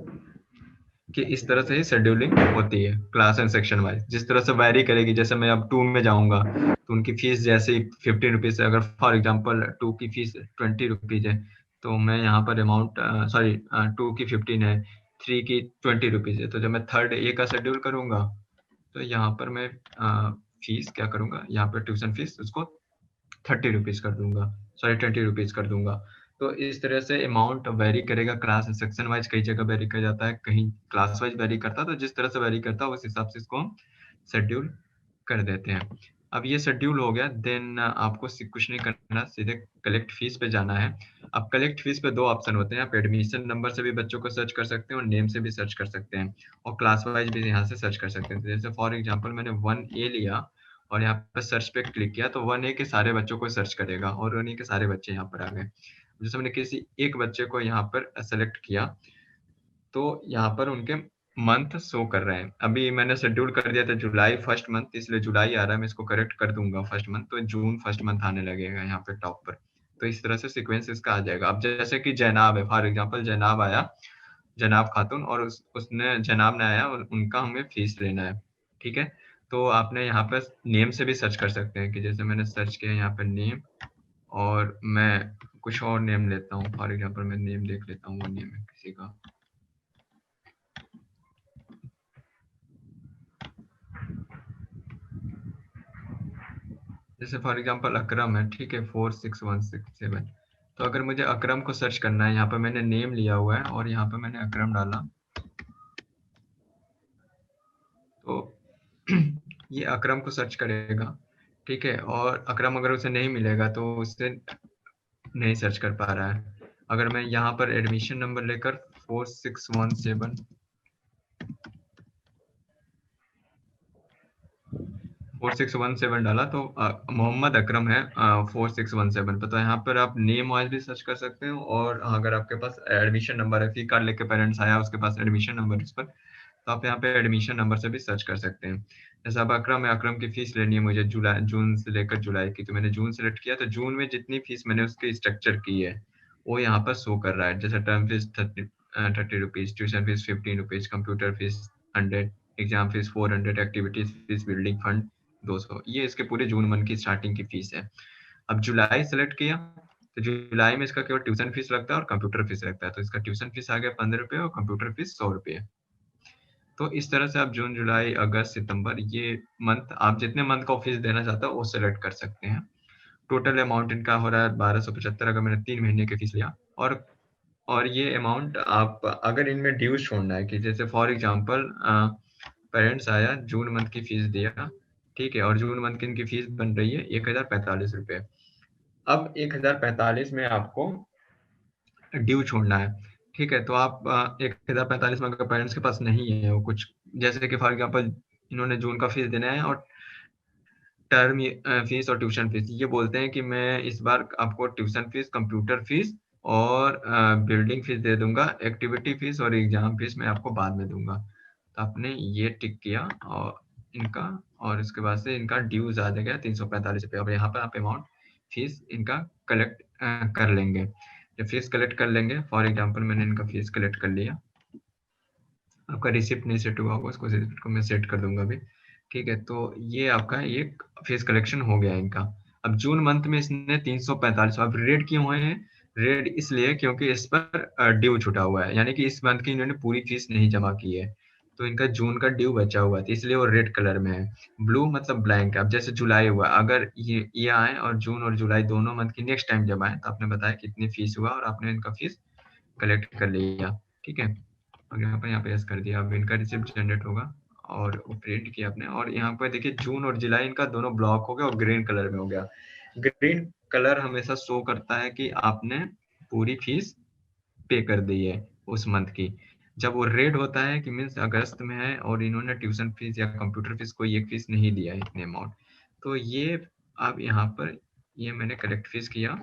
कि इस तरह से ही शेड्यूलिंग होती है क्लास एंड सेक्शन वाइज। जिस तरह से वैरी करेगी, जैसे मैं अब 2 में जाऊंगा तो उनकी फीस जैसे 15 रुपीज है, अगर फॉर एग्जाम्पल 2 की फीस 20 रुपीज है तो मैं यहाँ पर अमाउंट सॉरी 2 की 15 है, 3 की 20 रुपीज़ है। तो जब मैं थर्ड ए का शेड्यूल करूँगा तो यहाँ पर मैं फीस क्या करूँगा, यहाँ पर ट्यूशन फीस उसको 30 रुपीज़ कर दूँगा, सॉरी 20 रुपीज़ कर दूँगा। तो इस तरह से अमाउंट वेरी करेगा, क्लास सेक्शन वाइज कई जगह वेरी कर जाता है, कहीं क्लास वाइज वेरी करता है, तो जिस तरह से वेरी करता है उस हिसाब से इसको हम शेड्यूल कर देते हैं। अब ये शेड्यूल हो गया, देन आपको कुछ नहीं करना, सीधे कलेक्ट फीस पे जाना है। अब कलेक्ट फीस पे 2 ऑप्शन होते हैं, आप एडमिशन नंबर से भी बच्चों को सर्च कर सकते हैं और नेम से भी सर्च कर सकते हैं और क्लास वाइज भी यहाँ से सर्च कर सकते हैं। जैसे फॉर एग्जांपल मैंने 1A लिया और यहाँ पे सर्च पे क्लिक किया तो 1A के सारे बच्चों को सर्च करेगा और उन्हीं के सारे बच्चे यहाँ पर आ गए। जैसे मैंने किसी एक बच्चे को यहाँ पर सेलेक्ट किया तो यहाँ पर उनके मंथ शो कर रहे हैं। अभी मैंने शेड्यूल कर दिया था जुलाई फर्स्ट मंथ, इसलिए जुलाई आ रहा है, मैं इसको करेक्ट कर दूंगा फर्स्ट मंथ, तो जून फर्स्ट मंथ आने लगेगा यहाँ पे टॉप पर। तो इस तरह से सीक्वेंस इसका आ जाएगा। अब जैसे कि जैनाब है, फॉर एग्जांपल जैनाब आया, जनाब खातून, और उसने जनाब ने आया और उनका हमें फीस लेना है, ठीक है। तो आपने यहाँ पर नेम से भी सर्च कर सकते हैं कि जैसे मैंने सर्च किया यहाँ पर नेम और मैं कुछ और नेम लेता हूँ, फॉर एग्जाम्पल मैं नेम देख लेता हूँ, वो नेम है किसी का, जैसे फॉर एग्जांपल अकरम है, ठीक है, 46167। तो अगर मुझे अकरम को सर्च करना है, यहाँ पर मैंने नेम लिया हुआ है और यहाँ पर मैंने अकरम डाला, तो ये अकरम को सर्च करेगा, ठीक है। और अकरम अगर उसे नहीं मिलेगा तो उससे नहीं सर्च कर पा रहा है। अगर मैं यहाँ पर एडमिशन नंबर लेकर 4617 डाला तो मोहम्मद अकरम है 4617 पर। तो यहाँ पर आप नेम वाइज भी सर्च कर सकते हो और अगर आपके पास एडमिशन नंबर है, फी कार्ड लेके पेरेंट्स आया उसके पास एडमिशन नंबर इस पर, तो आप यहाँ पे एडमिशन नंबर से भी सर्च कर सकते हैं। जैसे अब अकरम है, अकरम की फीस लेनी है मुझे जून से लेकर जुलाई की, तो मैंने जून सेलेक्ट किया, तो जून में जितनी फीस मैंने उसकी स्ट्रक्चर की है वो यहाँ पर शो कर रहा है। जैसे term fees 30 rupees, tuition fees 15 rupees, computer fees 100, exam fees 400, activities fees, building fund 200, ये इसके पूरे जून मंथ की स्टार्टिंग की फीस है। अब जुलाई सेलेक्ट किया तो जुलाई में इसका केवल ट्यूशन फीस लगता है और कंप्यूटर फीस लगता है, तो इसका ट्यूशन फीस आ गया 15 रुपये और कंप्यूटर फीस 100 रुपये। तो इस तरह से आप जून, जुलाई, अगस्त, सितंबर, ये मंथ आप जितने मंथ का फीस देना चाहते हो वो सेलेक्ट कर सकते हैं। टोटल अमाउंट इनका हो रहा है 1275 अगर मैंने 3 महीने की फीस लिया। और ये अमाउंट आप अगर इनमें ड्यूज छोड़ना है कि जैसे फॉर एग्जांपल पेरेंट्स आया, जून मंथ की फीस दिया, ठीक है, और जून मंथ की इनकी फीस बन रही है 1045 रुपये। अब 1045 में आपको ड्यू छोड़ना है, ठीक है। तो आप 1045 में अगर पेरेंट्स के पास नहीं है वो कुछ, जैसे कि फॉर एग्जांपल इन्होंने जून का फीस देना है और टर्म फीस और ट्यूशन फीस, ये बोलते हैं कि मैं इस बार आपको ट्यूशन फीस, कंप्यूटर फीस और बिल्डिंग फीस दे दूंगा, एक्टिविटी फीस और एग्जाम फीस मैं आपको बाद में दूंगा। तो आपने ये टिक किया और इनका, और इसके बाद से इनका ड्यूज आ जाएगा 345 रुपये। अब यहाँ पर आप अमाउंट फीस इनका कलेक्ट कर लेंगे। जब फीस कलेक्ट कर लेंगे, फॉर एग्जांपल मैंने इनका फीस कलेक्ट कर लिया, आपका रिसिप्ट नहीं सेट हुआ होगा, उसको रिसिप्ट को मैं सेट कर दूंगा अभी, ठीक है। तो ये आपका एक फीस कलेक्शन हो गया इनका। अब जून मंथ में इसने 345, अब रेड क्यों हुए हैं? रेड इसलिए क्योंकि इस पर ड्यू छुटा हुआ है, यानी कि इस मंथ की इन्होंने पूरी फीस नहीं जमा की है, तो इनका जून का ड्यू बचा हुआ है, इसलिए वो रेड कलर में है। ब्लू मतलब ब्लैंक। अब जैसे जुलाई हुआ, अगर ये आए और जून और जुलाई दोनों मंथ की नेक्स्ट टाइम जमा है, तो आपने बताया कितनी फीस हुआ और आपने इनका फीस कलेक्ट कर लिया, ठीक है। और यहाँ पे यस कर दिया। अब इनका रिसिप्ट जनरेट होगा और वो प्रिंट किया आपने, और यहाँ पर देखिए जून और जुलाई इनका दोनों ब्लॉक हो गया और ग्रीन कलर में हो गया। ग्रीन कलर हमेशा शो करता है कि आपने पूरी फीस पे कर दी है उस मंथ की। जब वो रेड होता है कि मीन्स अगस्त में है और इन्होंने ट्यूशन फीस या कंप्यूटर फीस कोई एक फीस नहीं दिया है इतने अमाउंट, तो ये अब यहाँ पर ये मैंने करेक्ट फीस किया,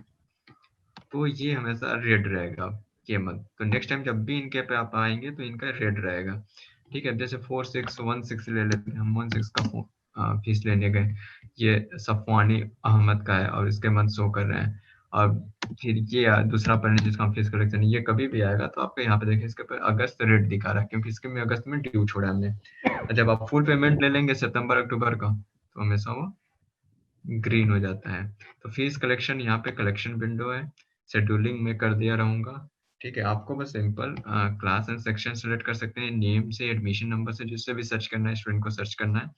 तो ये हमेशा रेड रहेगा ये मंथ। तो नेक्स्ट टाइम जब भी इनके पे आप आएंगे तो इनका रेड रहेगा, ठीक है। जैसे 4616 ले लेते हैं हम, 16 का फीस लेने गए, ये सफवानी अहमद का है और इसके मंथ शो कर रहे हैं। और फिर ये दूसरा पॉइंट जिसका फीस कलेक्शन, ये कभी भी आएगा तो आपको यहाँ पे देखिए इसके पे अगस्त रेड दिखा रहा है क्योंकि इसके में अगस्त में ड्यू छोड़ा हमने। जब आप फुल पेमेंट ले लेंगे सितंबर अक्टूबर का तो हमेशा वो ग्रीन हो जाता है। तो फीस कलेक्शन यहाँ पे कलेक्शन विंडो है, शेड्यूलिंग में कर दिया रहूंगा। ठीक है, आपको बस simple class and section select कर सकते हैं, नेम से, एडमिशन नंबर से, जिससे भी सर्च करना है स्टूडेंट को सर्च करना है।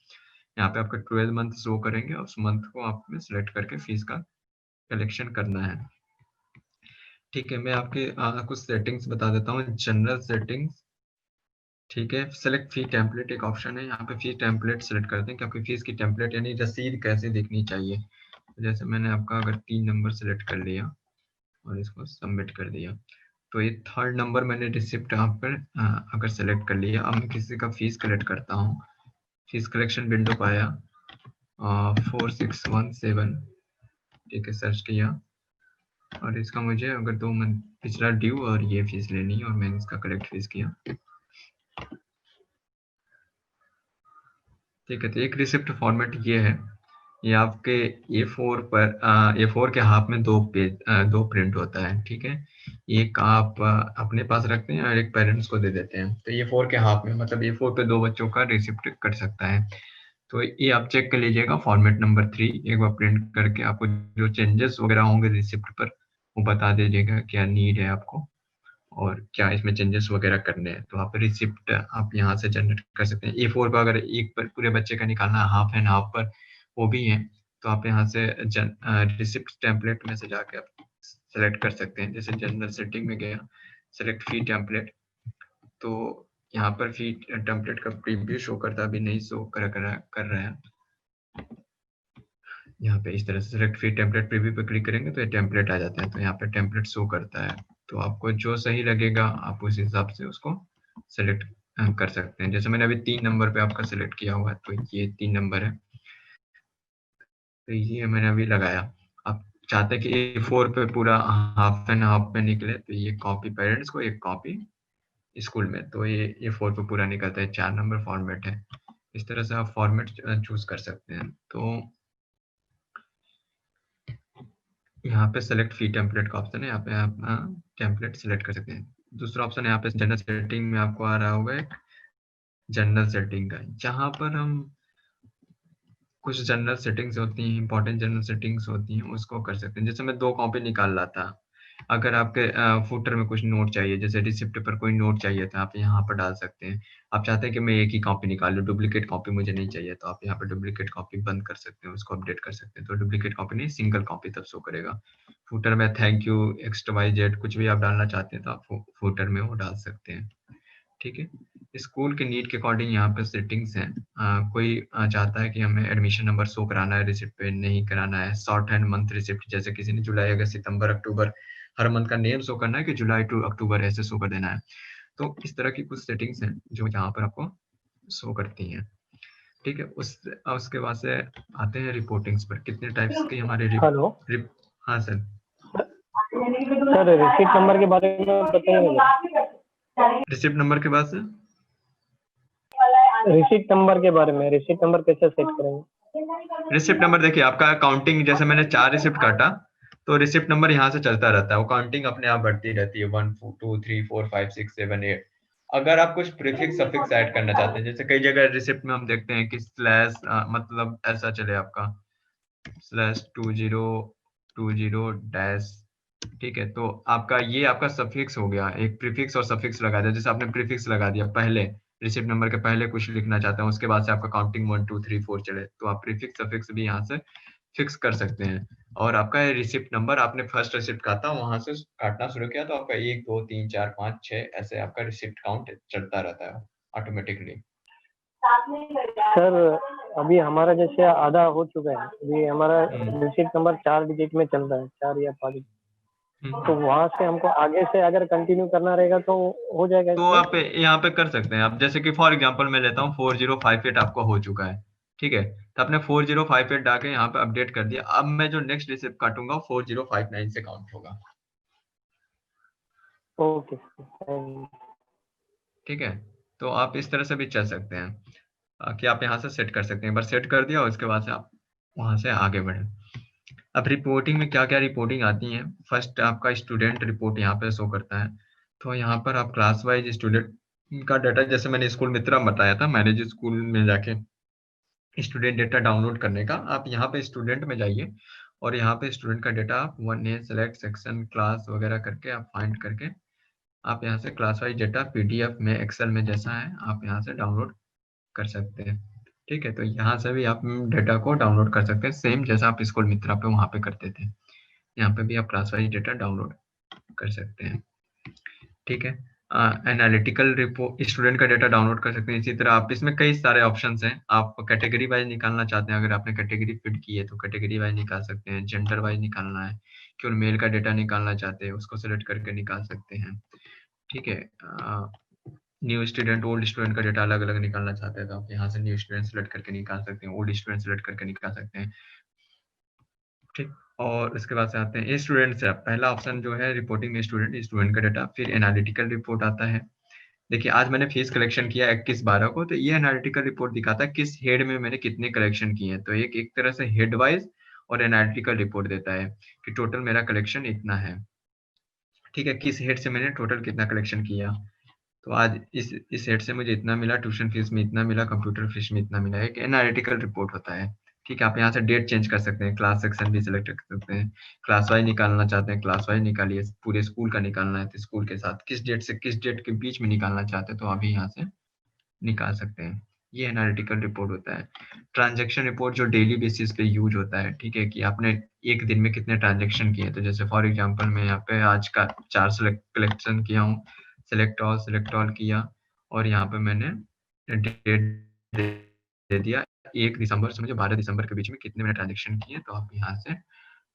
यहाँ पे आपका 12 मंथ शो करेंगे और उस मंथ को आपने सेलेक्ट करके फीस का कलेक्शन करना है। ठीक है, मैं आपके कुछ सेटिंग्स बता देता हूँ। जनरल सेटिंग्स, ठीक है, सेलेक्ट फी टेम्पलेट एक ऑप्शन है, यहाँ पे फी टेम्पलेट सेलेक्ट करते हैं क्योंकि फीस की टेम्पलेट यानी रसीद कैसे दिखनी चाहिए। जैसे मैंने आपका अगर 3 नंबर सेलेक्ट कर लिया और इसको सबमिट कर दिया, तो ये 3rd नंबर मैंने रिसिप्ट यहाँ पर अगर सेलेक्ट कर लिया। अब मैं किसी का फीस कलेक्ट करता हूँ, फीस कलेक्शन विंडो पाया 4617, ठीक है, सर्च किया और इसका मुझे अगर 2 मंथ पिछला ड्यू और ये फीस लेनी है और मैंने इसका कलेक्ट फीस किया। ठीक है, तो एक रिसिप्ट फॉर्मेट ये है, ये आपके A4 पर A4 के हाफ में 2 पेज 2 प्रिंट होता है। ठीक है, एक आप अपने पास रखते हैं और एक पेरेंट्स को दे देते हैं। तो A4 के हाफ में मतलब A4 पे 2 बच्चों का रिसिप्ट कट सकता है। तो ये आप चेक कर लीजिएगा फॉर्मेट नंबर 3 एक बार प्रिंट करके, आपको जो चेंजेस वगैरह होंगे रिसिप्ट पर वो बता दीजिएगा, क्या नीड है आपको और क्या इसमें चेंजेस वगैरह करने हैं। तो आप रिसिप्ट आप यहाँ से जनरेट कर सकते हैं। A4 पर अगर एक पर पूरे बच्चे का निकालना हाफ एंड हाफ पर वो भी है, तो आप यहाँ से रिसिप्ट टेम्पलेट में से जाके आप सेलेक्ट कर सकते हैं। जैसे जनरल सेटिंग में गया, सेलेक्ट फी टेम्पलेट, तो यहाँ पर फी टेम्पलेट का प्रीव्यू शो करता, अभी नहीं शो कर रहा है। यहाँ पे इस तरह से सेलेक्ट फी टेम्पलेट प्रीव्यू पे क्लिक करेंगे तो ये टेम्पलेट आ जाता है। तो यहाँ पे टेम्पलेट शो करता है, तो आपको जो सही लगेगा आप उस हिसाब से उसको सेलेक्ट कर सकते हैं। जैसे मैंने अभी 3 नंबर पे आपका सेलेक्ट किया हुआ है, तो ये 3 नंबर है, तो ये मैंने अभी लगाया। आप चाहते हैं कि A4 पे पूरा हाफ एंड हाफ में निकले, तो ये कॉपी पेरेंट्स को, एक कॉपी स्कूल में, तो ये A4 पे पूरा निकलता है। 4 नंबर फॉर्मेट है, इस तरह से आप फॉर्मेट चूज कर सकते हैं। तो यहाँ पे सेलेक्ट फी टेम्पलेट का ऑप्शन है, यहाँ पे आप टेम्पलेट सेलेक्ट कर सकते हैं। दूसरा ऑप्शन है यहाँ पे जनरल सेटिंग में आपको आ रहा होगा एक जनरल सेटिंग का, जहाँ पर हम कुछ जनरल सेटिंग्स होती हैं, इंपॉर्टेंट जनरल सेटिंग्स होती हैं, उसको कर सकते हैं। जैसे मैं 2 कॉपी निकाल रहा था, अगर आपके फुटर में कुछ नोट चाहिए, जैसे रिसिप्ट पर कोई नोट चाहिए था, आप यहाँ पर डाल सकते हैं। आप चाहते हैं कि मैं एक ही कॉपी निकाल लूँ, डुप्लीकेट कॉपी मुझे नहीं चाहिए, तो आप यहाँ पर डुप्लीकेट कॉपी बंद कर सकते हैं, उसको अपडेट कर सकते हैं। तो डुप्लीकेट कॉपी नहीं, सिंगल कॉपी तब शो करेगा। फुटर में थैंक यू XYZ कुछ भी आप डालना चाहते हैं तो आप फुटर में वो डाल सकते हैं। ठीक है, स्कूल के नीड के अकॉर्डिंग यहाँ पे सेटिंग्स हैं। कोई चाहता है कि हमें एडमिशन नंबर शो कराना है, रिसिप्ट पे नहीं कराना है। शॉर्ट हैंड मंथ रिसिप्ट, जैसे किसी ने जुलाई अगस्त सितंबर अक्टूबर हर मंथ का नेम शो करना है कि जुलाई टू अक्टूबर ऐसे शो कर देना है। तो इस तरह की कुछ सेटिंग्स हैं जो यहाँ पर आपको शो करती हैं। ठीक है, उसके बाद से आते हैं रिपोर्टिंग्स पर। कितने टाइप्स की हमारे हेलो हाँ सर, सर, रिसीट नंबर के बारे में बताइए। रिसिप्ट नंबर के बाद से रिसीट नंबर के बारे में, रिसीट नंबर कैसे सेट करेंगे? रिसिप्ट नंबर देखिए, आपका काउंटिंग, जैसे मैंने 4 रिसिप्ट काटा तो रिसिप्ट नंबर यहाँ से चलता रहता है, वो काउंटिंग अपने आप बढ़ती रहती है, 1 2 3 4 5 6 7 8। अगर आप कुछ प्रीफिक्स सफिक्स ऐड करना चाहते हैं, जैसे कई जगह रिसिप्ट में हम देखते हैं कि स्लैश मतलब ऐसा चले आपका /2020 डैश, ठीक है, तो आपका ये आपका सफिक्स हो गया। एक प्रीफिक्स और सफिक्स लगा दिया, जैसे आपने प्रीफिक्स लगा दिया पहले, रिसिप्ट नंबर के पहले कुछ लिखना चाहते हैं, उसके बाद से आपका काउंटिंग 1 2 3 4 चले, तो आप प्रीफिक्स सफिक्स भी यहाँ से फिक्स कर सकते हैं। और आपका रिसिप्ट नंबर, आपने फर्स्ट रिसिप्ट काटा, वहां से काटना शुरू किया तो आपका 1 2 3 4 5 6 ऐसे आपका रिसिप्ट काउंट चलता रहता है ऑटोमेटिकली। सर, अभी हमारा जैसे आधा हो चुका है, अभी हमारा रिसीट नंबर 4 डिजिट में चल रहा है, 4 या 5 तो वहां से हमको आगे से अगर कंटिन्यू करना रहेगा तो हो जाएगा? तो आप यहाँ पे कर सकते हैं। आप जैसे कि फॉर एग्जांपल मैं लेता हूँ 4058 आपका हो चुका है, ठीक है, तो आपने 4058 डाल के यहाँ पे अपडेट कर दिया। अब मैं जो नेक्स्ट रिसिप्ट काटूंगा 4059 से काउंट होगा। ओके, ठीक है, तो आप इस तरह से भी चल सकते हैं कि आप यहाँ से सेट कर सकते हैं। एक बार सेट कर दिया उसके बाद से आप वहां से आगे बढ़े। अब रिपोर्टिंग में क्या क्या रिपोर्टिंग आती है, फर्स्ट आपका स्टूडेंट रिपोर्ट यहाँ पे शो करता है। तो यहाँ पर आप क्लास वाइज स्टूडेंट का डाटा, जैसे मैंने स्कूल मित्रा बताया था, मैनेज स्कूल में जाके स्टूडेंट डेटा डाउनलोड करने का, आप यहाँ पे स्टूडेंट में जाइए और यहाँ पे स्टूडेंट का डेटा आप 1A सेलेक्ट सेक्शन क्लास वगैरह करके आप फाइंड करके आप यहाँ से क्लास वाइज डेटा PDF में एक्सेल में जैसा है आप यहाँ से डाउनलोड कर सकते हैं। ठीक है, तो यहाँ से भी आप डेटा को डाउनलोड कर सकते हैं, सेम जैसा आप स्कूल मित्रा पे वहाँ पे करते थे। यहाँ पे भी आप क्लास वाइज डेटा डाउनलोड कर सकते हैं। ठीक है, एनालिटिकल रिपोर्ट स्टूडेंट का डेटा डाउनलोड कर सकते हैं। इसी तरह आप इसमें कई सारे ऑप्शंस हैं। आप कैटेगरी वाइज निकालना चाहते हैं, अगर आपने कैटेगरी फिट की है तो कैटेगरी वाइज निकाल सकते हैं। जेंडर वाइज निकालना है, केवल मेल का डेटा निकालना चाहते हैं, उसको सेलेक्ट करके निकाल सकते हैं। ठीक है, न्यू स्टूडेंट ओल्ड स्टूडेंट का डेटा अलग अलग निकालना चाहते हैं तो आप यहाँ से न्यू स्टूडेंट सेलेक्ट करके निकाल सकते हैं, ओल्ड स्टूडेंट सेलेक्ट करके निकाल सकते हैं। ठीक, और उसके बाद से आते हैं स्टूडेंट से। पहला ऑप्शन जो है रिपोर्टिंग में स्टूडेंट का डेटा, फिर एनालिटिकल रिपोर्ट आता है। देखिए आज मैंने फीस कलेक्शन किया 21/12 को, तो ये एनालिटिकल रिपोर्ट दिखाता है किस हेड में मैंने कितने कलेक्शन किए हैं। तो एक तरह से हेड वाइज और एनालिटिकल रिपोर्ट देता है कि टोटल मेरा कलेक्शन इतना है। ठीक है, किस हेड से मैंने टोटल कितना कलेक्शन किया। तो आज इस हेड से मुझे इतना मिला, ट्यूशन फीस में इतना मिला, कंप्यूटर फीस में इतना मिला। एक एनालिटिकल रिपोर्ट होता है। ठीक है, आप यहाँ से डेट चेंज कर सकते हैं, क्लास सेक्शन भी सिलेक्ट कर सकते हैं। क्लास वाइज निकालना चाहते हैं क्लास वाइज निकालिए, पूरे स्कूल का निकालना है तो स्कूल के साथ किस डेट से किस डेट के बीच में निकालना चाहते हैं तो अभी यहाँ से निकाल सकते हैं। ये एनालिटिकल रिपोर्ट होता है। ट्रांजैक्शन रिपोर्ट जो डेली बेसिस पे यूज होता है। ठीक है, कि आपने एक दिन में कितने ट्रांजैक्शन किए। तो जैसे फॉर एग्जांपल मैं यहाँ पे आज का 4 कलेक्शन किया हूँ, सेलेक्ट ऑल किया और यहाँ पे मैंने डेट दे दिया 1 दिसंबर से मुझे 12 दिसंबर के बीच में कितने मैंने ट्रांजैक्शन किए, तो आप यहाँ से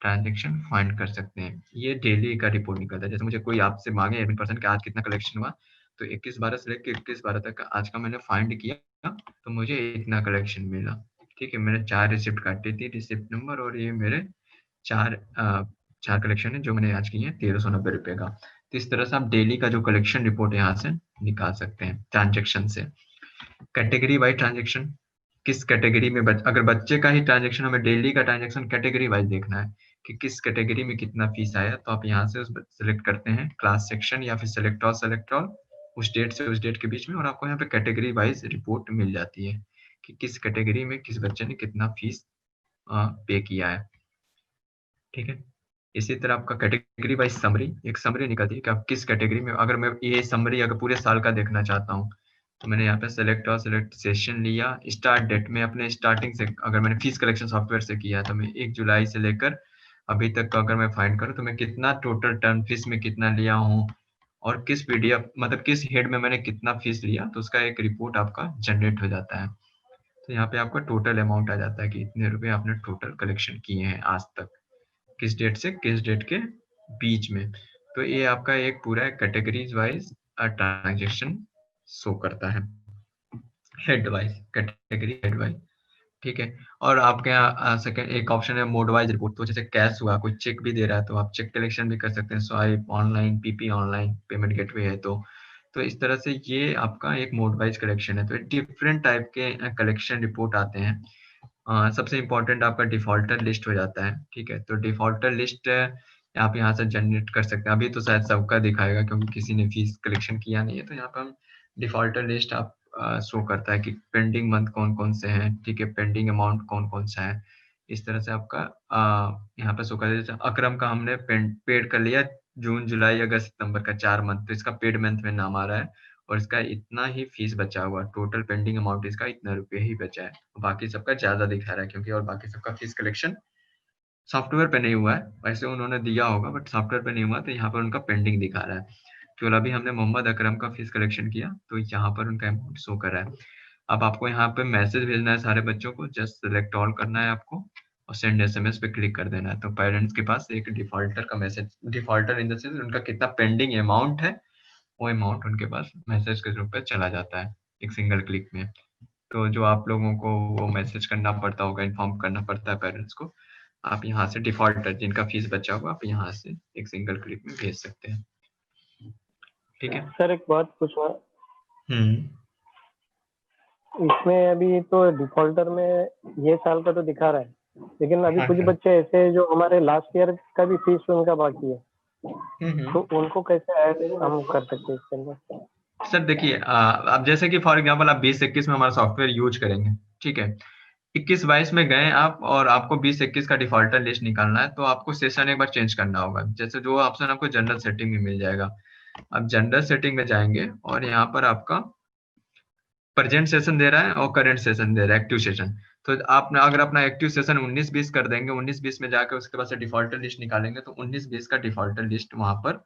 ट्रांजैक्शन फाइंड कर सकते हैं। ये डेली का रिपोर्ट निकलता है। जैसे मुझे कोई आपसे मांगे एडमिन पर्सन कि आज कितना कलेक्शन हुआ, तो 21/12 से लेकर 21/12 तक आज का मैंने फाइंड किया तो मुझे इतना कलेक्शन मिला। ठीक है, मैंने 4 रिसिप्ट काटी थी, रिसिप्ट नंबर, और ये मेरे 4 कलेक्शन है जो मैंने आज किए हैं 1390 रुपए का। तो इस तरह से आप डेली का जो कलेक्शन रिपोर्ट यहाँ से निकाल सकते हैं ट्रांजेक्शन से। कैटेगरी वाइज ट्रांजेक्शन, किस कैटेगरी में अगर बच्चे का ही ट्रांजेक्शन, हमें डेली का ट्रांजेक्शन कैटेगरी वाइज देखना है कि किस कैटेगरी में कितना फीस आया, तो आप यहाँ से उस सेलेक्ट करते हैं क्लास सेक्शन या फिर सेलेक्ट ऑल उस डेट से उस डेट के बीच में, और आपको यहाँ पे कैटेगरी वाइज रिपोर्ट मिल जाती है कि किस कैटेगरी में किस बच्चे ने कितना फीस पे किया है। ठीक है, इसी तरह आपका कैटेगरी वाइज समरी, एक समरी निकलती है कि आप किस कैटेगरी में। अगर मैं ये समरी अगर पूरे साल का देखना चाहता हूँ तो मैंने यहाँ पे सेलेक्ट सेशन लिया, स्टार्ट डेट में अपने स्टार्टिंग से अगर मैंने फीस कलेक्शन सॉफ्टवेयर से किया तो मैं 1 जुलाई से लेकर अभी तक का अगर मैं फाइंड करूँ तो मैं कितना टोटल टर्म फीस में कितना लिया हूँ और किस PDF मतलब किस हेड में मैंने कितना फीस लिया, तो उसका एक रिपोर्ट आपका जनरेट हो जाता है। तो यहाँ पे आपका टोटल अमाउंट आ जाता है कि इतने रुपए आपने टोटल कलेक्शन किए हैं आज तक, किस डेट से किस डेट के बीच में। तो ये आपका एक पूरा कैटेगरीज वाइज ट्रांजेक्शन शो करता है, head wise, category head wise. ठीक है, और आपके यहाँ सेकंड एक ऑप्शन है मोड वाइज रिपोर्ट। तो जैसे कैश हुआ, कोई चेक भी दे रहा है तो आप चेक कलेक्शन भी कर सकते हैं, swipe online, PP online payment gateway है तो इस तरह से ये आपका एक मोड वाइज कलेक्शन है। तो डिफरेंट टाइप के कलेक्शन रिपोर्ट आते हैं। सबसे इम्पोर्टेंट आपका डिफॉल्टर लिस्ट हो जाता है। ठीक है, तो डिफॉल्टर लिस्ट आप यहाँ से जनरेट कर सकते हैं। अभी तो शायद सबका दिखाएगा क्योंकि किसी ने फीस कलेक्शन किया नहीं है, तो यहाँ पर हम डिफॉल्टर लिस्ट आप शो करता है कि पेंडिंग मंथ कौन कौन से हैं। ठीक है, पेंडिंग अमाउंट कौन कौन सा है, इस तरह से आपका यहाँ पे शो कर देता। अकरम का हमने पेड कर लिया जून जुलाई अगस्त सितंबर का 4 मंथ, तो इसका पेड मंथ में नाम आ रहा है और इसका इतना ही फीस बचा हुआ, टोटल पेंडिंग अमाउंट इसका इतना रुपये ही बचा है, बाकी सबका ज्यादा दिखा रहा है क्योंकि और बाकी सबका फीस कलेक्शन सॉफ्टवेयर पे नहीं हुआ है। वैसे उन्होंने दिया होगा बट सॉफ्टवेयर पे नहीं हुआ, तो यहाँ पर उनका पेंडिंग दिखा रहा है। केवल अभी हमने मोहम्मद अकरम का फीस कलेक्शन किया तो यहाँ पर उनका अमाउंट शो कर रहा है। अब आपको यहाँ पे मैसेज भेजना है सारे बच्चों को, जस्ट सिलेक्ट ऑल करना है आपको और सेंड SMS पे क्लिक कर देना है। तो पेरेंट्स के पास एक डिफॉल्टर का message, defaulter in the sense उनका कितना पेंडिंग अमाउंट है वो अमाउंट उनके पास मैसेज के रूप में चला जाता है एक सिंगल क्लिक में। तो जो आप लोगों को वो मैसेज करना पड़ता होगा, इन्फॉर्म करना पड़ता है पेरेंट्स को, आप यहाँ से डिफॉल्टर जिनका फीस बचा हुआ आप यहाँ से एक सिंगल क्लिक में भेज सकते हैं। ठीक है सर, एक बात पूछना, इसमें अभी तो डिफॉल्टर में ये साल का तो दिखा रहा है, लेकिन अभी कुछ बच्चे ऐसे हैं जो हमारे लास्ट ईयर का भी फीस उनका बाकी है, तो उनको कैसे ऐड हम कर सकते हैं इसके अंदर? सर देखिए अब जैसे कि फॉर एग्जांपल आप 20-21 में हमारा सॉफ्टवेयर यूज करेंगे, ठीक है, 21-22 में गए आप और आपको 20-21 का डिफॉल्टर लिस्ट निकालना है, तो आपको सेशन एक बार चेंज करना होगा। जैसे जो ऑप्शन आपको जनरल सेटिंग में मिल जाएगा, आप जनरल सेटिंग में जाएंगे और यहाँ पर आपका प्रेजेंट सेशन दे रहा है और करंट सेशन दे रहा है, एक्टिव सेशन। तो आप अगर अपना एक्टिव सेशन 19-20 कर देंगे, 19-20 में जाकर उसके बाद से डिफॉल्टर लिस्ट निकालेंगे, तो 19-20 का डिफॉल्टर लिस्ट वहां पर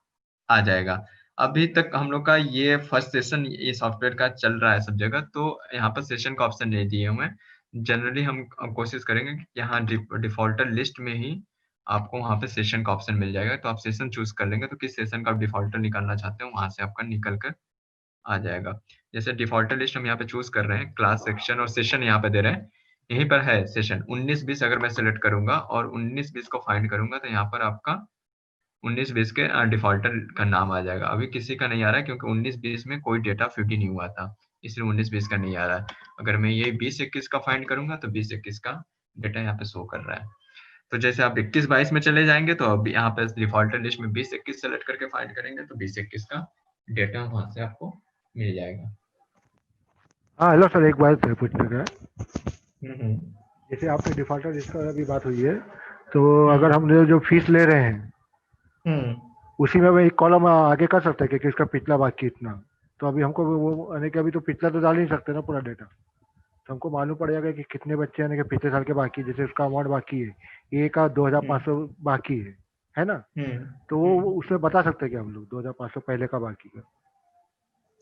आ जाएगा। अभी तक हम लोग का ये फर्स्ट सेशन ये सॉफ्टवेयर का चल रहा है सब जगह, तो यहाँ पर सेशन का ऑप्शन नहीं दिए हुए हैं। जनरली हम कोशिश करेंगे कि यहाँ डिफॉल्टर लिस्ट में ही आपको वहाँ पे सेशन का ऑप्शन मिल जाएगा, तो आप सेशन चूज कर लेंगे, तो किस सेशन का आप डिफॉल्टर निकालना चाहते हो वहां से आपका निकल कर आ जाएगा। जैसे डिफॉल्टर लिस्ट हम यहाँ पे चूज कर रहे हैं, क्लास सेक्शन और सेशन यहाँ पे दे रहे हैं, यहीं पर है सेशन 19-20। अगर मैं सेलेक्ट करूंगा और 19-20 को फाइंड करूंगा, तो यहाँ पर आपका 19-20 के डिफॉल्टर का नाम आ जाएगा। अभी किसी का नहीं आ रहा है क्योंकि 19-20 में कोई डेटा फीड ही नहीं हुआ था, इसलिए 19-20 का नहीं आ रहा है। अगर मैं ये 20-21 का फाइंड करूंगा तो 20-21 का डेटा यहाँ पे शो कर रहा है। तो जैसे आप 21-22 में चले जाएंगे तो अब यहाँ पे डिफॉल्टर लिस्ट में 20-21 सेलेक्ट करके फाइंड करेंगे, तो 20-21 का डेटा वहां से आपको मिल जाएगा। हाँ हेलो सर, एक बात है पूछने का। हम्म। जैसे आपने डिफॉल्टर लिस्ट का अभी बात हुई है, तो अगर हम जो फीस ले रहे हैं उसी में एक कॉलम आगे कर सकते हैं कि इसका पिछला बाकी इतना। तो अभी हमको वो यानी कि अभी तो पिछला तो डाल नहीं सकते ना पूरा डेटा, तो हमको मालूम पड़ जाएगा कि कितने बच्चे यानी कि पिछले साल के बाकी, जैसे उसका अमाउंट बाकी है, ए का 2500 बाकी है ना, तो वो उसमें बता सकते हैं कि हम लोग 2500 पहले का बाकी का।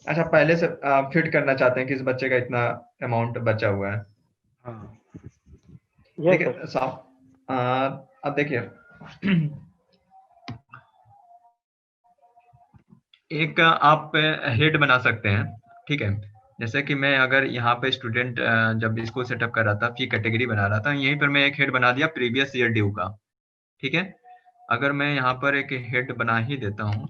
अच्छा, पहले से फिट करना चाहते हैं कि इस बच्चे का इतना अमाउंट बचा हुआ है। हाँ देखिए अब देखिए एक आप हेड बना सकते हैं, ठीक है। जैसे कि मैं अगर यहाँ पे स्टूडेंट जब इसको सेटअप कर रहा था, फी कैटेगरी बना रहा था, यहीं पर मैं एक हेड बना दिया प्रीवियस ईयर ड्यू का, ठीक है। अगर मैं यहाँ पर एक हेड बना ही देता हूँ,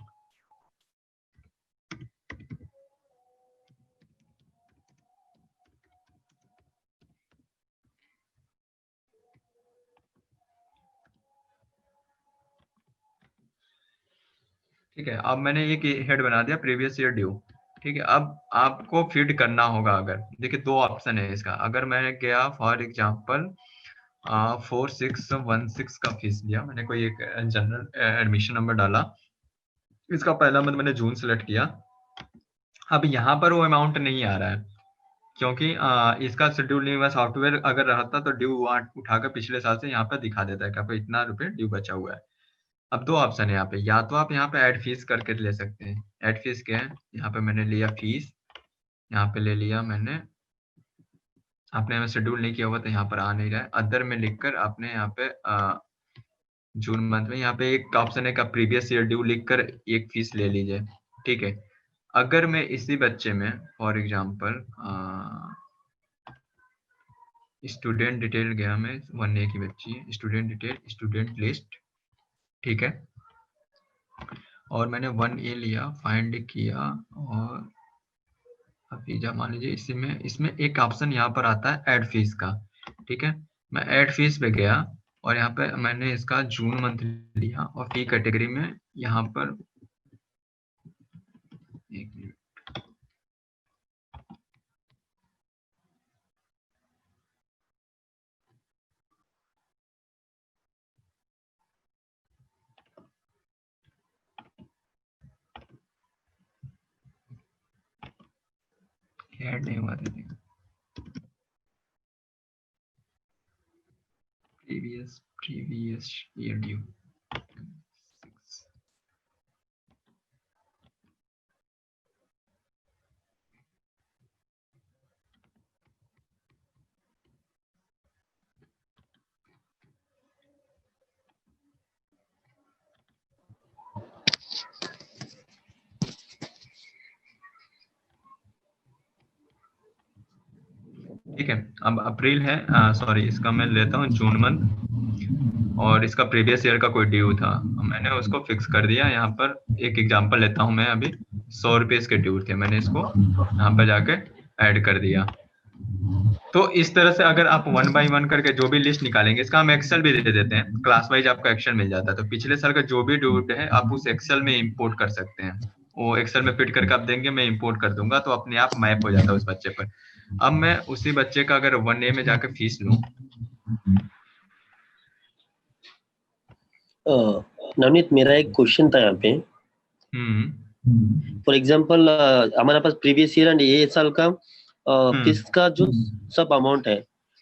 ठीक है। अब मैंने एक हेड बना दिया प्रीवियस ईयर ड्यू, ठीक है। अब आपको फीड करना होगा, अगर देखिए दो ऑप्शन है इसका। अगर मैं गया फॉर एग्जांपल 4616 का फीस दिया, मैंने कोई एक जनरल एडमिशन नंबर डाला, इसका पहला मंथ मैंने जून सेलेक्ट किया। अब यहाँ पर वो अमाउंट नहीं आ रहा है क्योंकि इसका शेड्यूल नहीं हुआ। सॉफ्टवेयर अगर रहता तो ड्यू उठाकर पिछले साल से यहाँ पर दिखा देता है कि आपको इतना रुपये ड्यू बचा हुआ है। अब दो ऑप्शन है यहाँ पे, या तो आप यहाँ पे ऐड फीस करके ले सकते हैं। ऐड फीस क्या है, यहाँ पे मैंने लिया फीस, यहाँ पे ले लिया मैंने, आपने शेड्यूल नहीं किया हुआ तो यहाँ पर आ नहीं रहा है। अदर में लिखकर आपने यहाँ पे जून मंथ में यहाँ पे एक ऑप्शन है का प्रीवियस ईयर ड्यू लिखकर एक फीस ले लीजिए, ठीक है। अगर मैं इसी बच्चे में फॉर एग्जाम्पल स्टूडेंट डिटेल गया, मैं 1A की बच्ची है, स्टूडेंट डिटेल स्टूडेंट लिस्ट, ठीक है, और मैंने 1A लिया, फाइंड किया और अफीजा मान लीजिए। इसमें एक ऑप्शन यहाँ पर आता है ऐड फीस का, ठीक है। मैं ऐड फीस पे गया और यहाँ पे मैंने इसका जून मंथ लिया और फी कैटेगरी में यहाँ पर एक मिनट, ऐड नहीं हुआ था, previous year due 6। ठीक है। अब अप्रैल है, सॉरी इसका मैं लेता हूँ जून मंथ, और इसका प्रीवियस ईयर का कोई ड्यू था, मैंने उसको फिक्स कर दिया। यहाँ पर एक एग्जांपल लेता हूँ मैं, अभी 100 रुपये इसके ड्यू थे, मैंने इसको यहाँ पर जाके ऐड कर दिया। तो इस तरह से अगर आप 1 बाय 1 करके जो भी लिस्ट निकालेंगे, इसका हम एक्सेल भी दे देते हैं, क्लास वाइज आपका एक्सेल मिल जाता है। तो पिछले साल का जो भी ड्यू है आप उस एक्सेल में इंपोर्ट कर सकते हैं, वो एक्सेल में फिट करके आप देंगे, मैं इंपोर्ट कर दूंगा, तो अपने आप मैप हो जाता है उस बच्चे पर। अब मैं उसी बच्चे का अगर 1A में जाकर फीस लूं, नवनीत मेरा एक क्वेश्चन था यहाँ पे। फॉर एग्जाम्पल हमारे पास प्रीवियस ईयर एंड ये साल का फीस का जो सब अमाउंट है,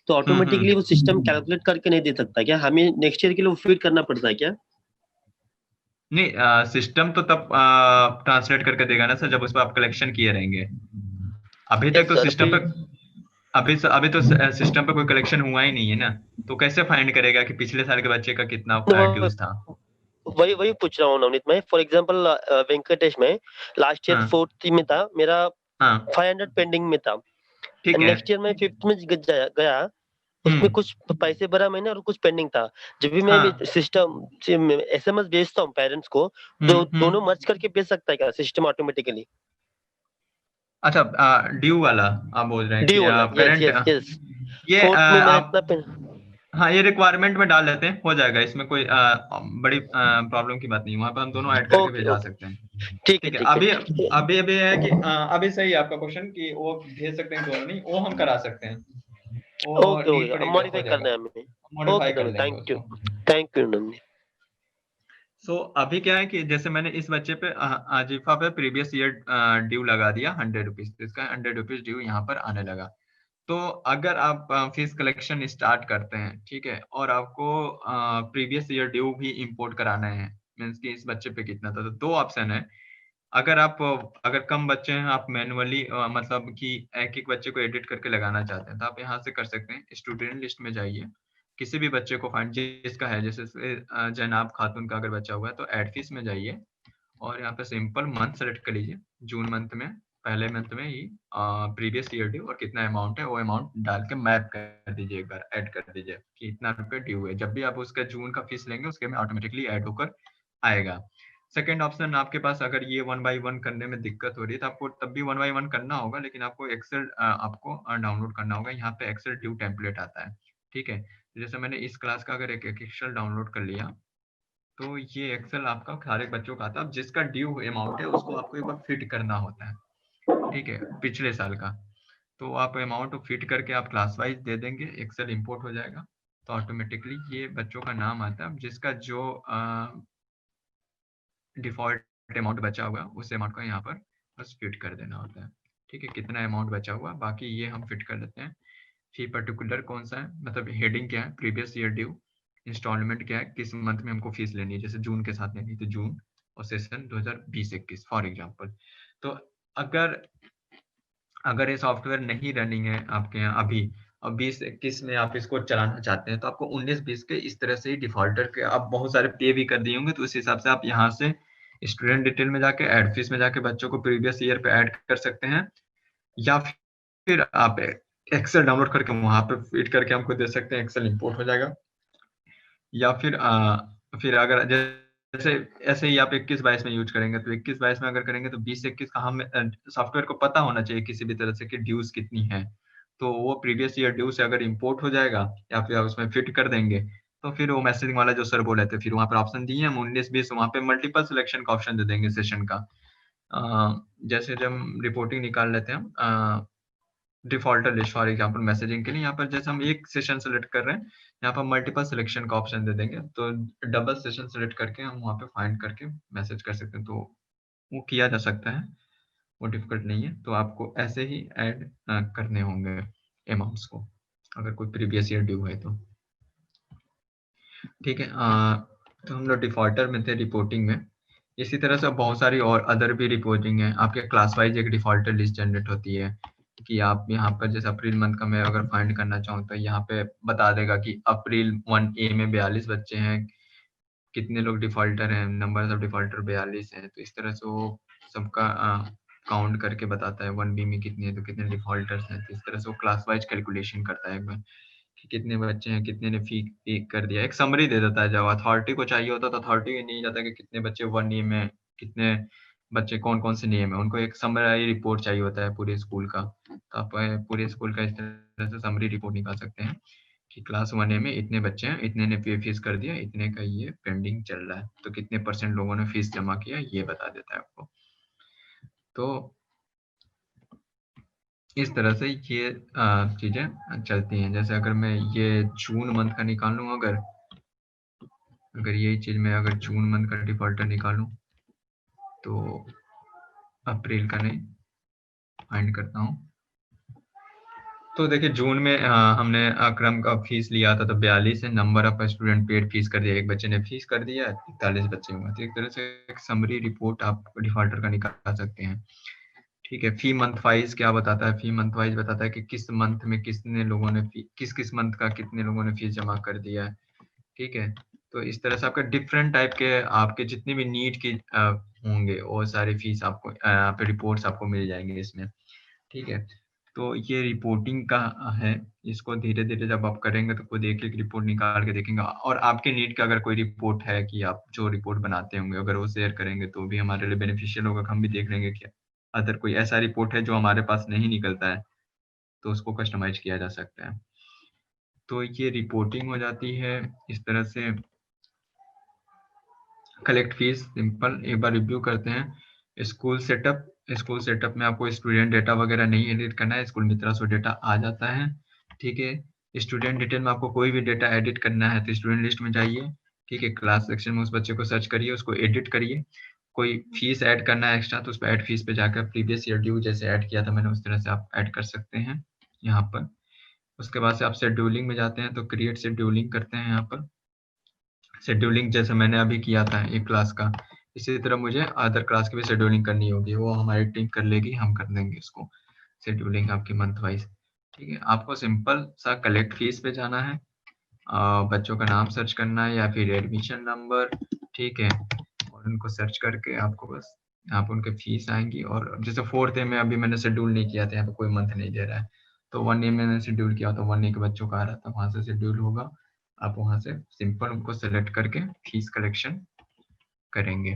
तो ऑटोमेटिकली वो सिस्टम कैलकुलेट करके नहीं दे सकता क्या? हमें नेक्स्ट ईयर के लिए वो फीड करना पड़ता है क्या? नहीं, सिस्टम तो तब ट्रांसलेट करके देगा ना सर, जब उस पर आप कलेक्शन किए रहेंगे। अभी तक तो सिस्टम पे अभी तो सिस्टम पे कोई कलेक्शन हुआ ही नहीं है ना, तो कैसे फाइंड करेगा कि पिछले साल के बच्चे का कितना ड्यूज था? वही पूछ रहा हूँ नवनीत मैं। फॉर एग्जांपल वेंकटेश में लास्ट ईयर 4th में था, मेरा 500 पेंडिंग में था। ठीक है। नेक्स्ट ईयर में 5th में गया, उसमें कुछ पैसे भरा मैंने और कुछ पेंडिंग था। जब भी मैं सिस्टम एसएमएस भेजता हूँ पेरेंट्स को, दोनों मर्ज करके भेज सकता है क्या सिस्टम ऑटोमेटिकली? अच्छा, ड्यू वाला आप बोल रहे हैं ड्यू कि वाला, पेरेंट, यस। ये 4th में मैंने आप, हाँ ये रिक्वायरमेंट में डाल लेते हैं, हो जाएगा, इसमें कोई बड़ी प्रॉब्लम की बात नहीं, वहां पर हम दोनों ऐड करके भेजा सकते हैं। ठीक है। अभी अभी है कि अभी सही है आपका क्वेश्चन कि वो भेज सकते हैं दोनों, नहीं वो हम करा सकते हैं, वो नीड पड़ेगी, मॉडिफाई करना है हमें। मॉडिफाई कर लेंगे उसको। Thank you Nandi. सो अभी क्या है कि जैसे मैंने इस बच्चे पे आजिफा पे प्रीवियस ईयर ड्यू लगा दिया 100 रुपीज, इसका 100 रुपीज ड्यू यहाँ पर आने लगा। तो अगर आप फीस कलेक्शन स्टार्ट करते हैं, ठीक है, और आपको प्रीवियस ईयर ड्यू भी इंपोर्ट कराना है, मीन्स कि इस बच्चे पे कितना था, तो दो ऑप्शन है। अगर कम बच्चे हैं, आप मैनुअली मतलब कि एक एक बच्चे को एडिट करके लगाना चाहते हैं, तो आप यहाँ से कर सकते हैं। स्टूडेंट लिस्ट में जाइए, किसी भी बच्चे को फाइंड जिसका है, जैसे जनाब खातून का अगर बच्चा हुआ है तो एड फीस में जाइए और यहाँ पे सिंपल मंथ सेलेक्ट कर लीजिए। जून मंथ में पहले मंथ में ही प्रीवियस ईयर ड्यू और कितना अमाउंट है वो अमाउंट डाल के मैप कर दीजिए, एक बार ऐड कर दीजिए कि इतना रुपये ड्यू है। जब भी आप उसका जून का फीस लेंगे उसके में ऑटोमेटिकली ऐड होकर आएगा। सेकेंड ऑप्शन, आपके पास अगर ये 1 by 1 करने में दिक्कत हो रही है तो आपको तब भी 1 by 1 करना होगा, लेकिन आपको एक्सेल आपको डाउनलोड करना होगा। यहाँ पे एक्सेल ड्यू टेम्पलेट आता है, ठीक है। जैसे मैंने इस क्लास का अगर एक एक्सेल डाउनलोड कर लिया, तो ये एक्सेल आपका हर एक बच्चों का आता है। जिसका ड्यू अमाउंट है उसको आपको एक बार फिट करना होता है, ठीक है, पिछले साल का। तो आप अमाउंट फिट करके आप क्लास वाइज दे देंगे, एक्सेल इंपोर्ट हो जाएगा, तो ऑटोमेटिकली ये बच्चों का नाम आता है। जिसका जो डिफॉल्ट अमाउंट बचा हुआ उस अमाउंट को यहाँ पर बस फिट कर देना होता है, ठीक है। कितना अमाउंट बचा हुआ बाकी ये हम फिट कर देते हैं। फी पर्टिकुलर कौन सा है, मतलब हेडिंग क्या है, प्रीवियस ईयर ड्यू, इंस्टॉलमेंट क्या है, किस मंथ में हमको फीस लेनी है, जैसे जून के साथ लेनी है तो जून और सेशन 2020-21 फॉर एग्जांपल। तो अगर ये सॉफ्टवेयर नहीं रनिंग है आपके यहाँ अभी और 20-21 में आप इसको चलाना चाहते हैं, तो आपको 19-20 के इस तरह से ही डिफॉल्टर के आप बहुत सारे पे भी कर दिए होंगे, तो उस हिसाब से आप यहाँ से स्टूडेंट डिटेल में जाके ऐड फीस में जाके बच्चों को प्रीवियस ईयर पे ऐड कर सकते हैं, या फिर आप एक्सेल डाउनलोड करके वहां पे फिट करके हमको दे सकते हैं, एक्सेल इंपोर्ट हो जाएगा। या फिर अगर जैसे ऐसे ही आप 21-22 में यूज करेंगे, तो 21-22 में अगर करेंगे तो 20-21 का हम सॉफ्टवेयर को पता होना चाहिए किसी भी तरह से कि ड्यूज कितनी है, तो वो प्रीवियस ईयर ड्यू से अगर इंपोर्ट हो जाएगा या फिर उसमें फिट कर देंगे, तो फिर वो मैसेजिंग वाला जो सर बोले थे, फिर वहां पर ऑप्शन दिए हम 19-20, वहां पे मल्टीपल सिलेक्शन का ऑप्शन दे देंगे सेशन का। जैसे जब हम रिपोर्टिंग निकाल लेते हैं हम defaulter list for example messaging के लिए, यहाँ पर जैसे हम एक सेशन सेलेक्ट कर रहे हैं, यहाँ पर मल्टीपल सिलेक्शन का ऑप्शन दे देंगे, तो डबल सेशन सेलेक्ट करके हम वहाँ पे फाइंड करके मैसेज कर सकते हैं, तो वो किया जा सकता है, वो डिफिकल्ट नहीं है। तो आपको ऐसे ही ऐड करने होंगे अमाउंट्स को अगर कोई प्रीवियस ईयर ड्यू है तो, ठीक है। तो हम लोग डिफॉल्टर में थे रिपोर्टिंग में। इसी तरह से बहुत सारी और अदर भी रिपोर्टिंग है। आपके क्लास वाइज एक डिफॉल्टर लिस्ट जनरेट होती है कि आप यहाँ पर जैसे अप्रैल मंथ का मैं अगर फाइंड करना चाहूँ तो यहाँ पे बता देगा कि अप्रैल 1A में 42 बच्चे हैं, कितने लोग डिफॉल्टर हैं, नंबर ऑफ डिफॉल्टर 42 हैं, तो इस तरह से वो सबका काउंट करके बताता है। 1B में कितने हैं तो कितने डिफॉल्टर्स हैं, तो इस तरह से वो क्लास वाइज कैलकुलेशन करता है एक बार कि कितने बच्चे हैं, कितने ने फी पे कर दिया, एक समरी दे देता है। जब अथॉरिटी को चाहिए होता तो अथॉरिटी नहीं जाता कि कितने बच्चे 1A में, कितने बच्चे कौन कौन से नियम है, उनको एक समरी रिपोर्ट चाहिए होता है पूरे स्कूल का। तो आप पूरे स्कूल का इस तरह से समरी रिपोर्ट निकाल सकते हैं कि क्लास 1A में इतने बच्चे हैं, इतने ने पे फीस कर दिया, इतने का ये पेंडिंग चल रहा है, तो कितने % लोगों ने फीस जमा किया ये बता देता है आपको। तो इस तरह से ये चीजें चलती हैं। जैसे अगर मैं ये जून मंथ का निकालूं, अगर यही चीज मैं अगर जून मंथ का डिफॉल्टर निकालूं तो अप्रैल का नहीं, फाइंड करता हूँ। तो देखिए जून में हमने क्रम का फीस लिया था तो 42 है, number of student paid fees कर दिया, एक बच्चे ने फीस कर दिया, 41 बच्चे हुए। तो एक तरह से एक समरी रिपोर्ट आप डिफॉल्टर का निकाल सकते हैं। ठीक है, फी मंथ वाइज क्या बताता है? फी मंथ वाइज बताता है कि किस मंथ में कितने लोगों ने किस मंथ का कितने लोगों ने फीस जमा कर दिया है। ठीक है, तो इस तरह से आपका डिफरेंट टाइप के आपके जितने भी नीड की होंगे वो सारी फीस आपको पे रिपोर्ट्स आपको मिल जाएंगे इसमें। ठीक है, तो ये रिपोर्टिंग का है। इसको धीरे धीरे जब आप करेंगे तो खुद एक एक रिपोर्ट निकाल के देखेंगे, और आपके नीड का अगर कोई रिपोर्ट है कि आप जो रिपोर्ट बनाते होंगे अगर वो शेयर करेंगे तो भी हमारे लिए बेनिफिशियल होगा। हम भी देख लेंगे कि अगर कोई ऐसा रिपोर्ट है जो हमारे पास नहीं निकलता है तो उसको कस्टमाइज किया जा सकता है। तो ये रिपोर्टिंग हो जाती है इस तरह से। कलेक्ट फीस सिंपल, एक बार रिव्यू करते हैं। स्कूल सेटअप में आपको स्टूडेंट डेटा वगैरह नहीं एडिट करना है, स्कूल मित्रा सो डेटा आ जाता है। ठीक है, स्टूडेंट डिटेल में आपको कोई भी डेटा एडिट करना है तो स्टूडेंट लिस्ट में जाइए। ठीक है, क्लास सेक्शन में उस बच्चे को सर्च करिए, उसको एडिट करिए। कोई फीस ऐड करना है एक्स्ट्रा तो उस पर ऐड फीस पे जाकर प्रीवियस ईयर ड्यू जैसे ऐड किया था मैंने उस तरह से आप ऐड कर सकते हैं यहाँ पर। उसके बाद से आप शेड्यूलिंग में जाते हैं तो क्रिएट शेड्यूलिंग करते हैं यहाँ पर। शेड्यूलिंग जैसे मैंने अभी किया था एक क्लास का, इसी तरह मुझे अदर क्लास की भी शेड्यूलिंग करनी होगी, वो हमारी टीम कर लेगी, हम कर देंगे इसको शेड्यूलिंग आपकी मंथ वाइज। ठीक है, आपको सिंपल सा कलेक्ट फीस पे जाना है, बच्चों का नाम सर्च करना है या फिर एडमिशन नंबर। ठीक है, और उनको सर्च करके आपको बस यहाँ पर उनके फीस आएंगी। और जैसे 4th में अभी मैंने शेड्यूल नहीं किया था, यहाँ पे कोई मंथ नहीं दे रहा है, तो 1A मैंने शेड्यूल किया तो 1A के बच्चों का आ रहा था, वहां से शेड्यूल होगा। आप वहां से सिंपल उनको सेलेक्ट करके फीस कलेक्शन करेंगे।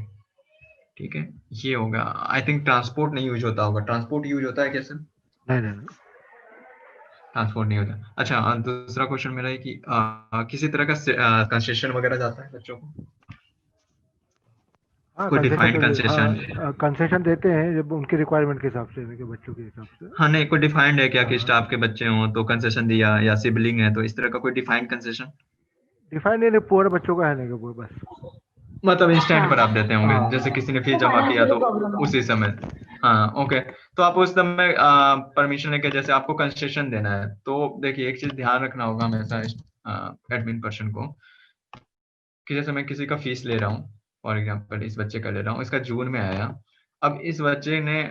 ठीक है, ये होगा। आई थिंक ट्रांसपोर्ट नहीं यूज होता होगा, ट्रांसपोर्ट यूज होता है कैसे? नहीं ट्रांसपोर्ट नहीं होता। अच्छा, दूसरा क्वेश्चन मेरा है कि किसी तरह का कंसेशन वगैरह जाता है बच्चों को? हाँ कोई डिफाइंड कंसेशन? कंसेशन देते हैं जब उनकी रिक्वायरमेंट के हिसाब से, उनके बच्चों के हिसाब से। हाँ, नहीं कोई डिफाइंड है क्या कि हाँ, स्टाफ के बच्चे हों तो कंसेशन दिया, या सिबलिंग है तो इस तरह का कोई डिफाइंड कंसेशन? डिफाइंड नहीं, पूरे बच्चों का है नहीं वो बस। मतलब इंस्टेंट हाँ पर आप देते होंगे, हाँ जैसे किसी ने फीस तो जमा किया फाइनेंशियली तो प्रॉब्लम है। उसी समय। हाँ, ओके। तो आप उस समय परमिशन लेके जैसे आपको कंसेशन देना है तो देखिए एक चीज ध्यान रखना होगा हमेशा एडमिन पर्सन को, कि जैसे मैं किसी का फीस ले रहा हूँ, फॉर एग्जाम्पल इस बच्चे का ले रहा हूँ, इसका जून में आया। अब इस बच्चे ने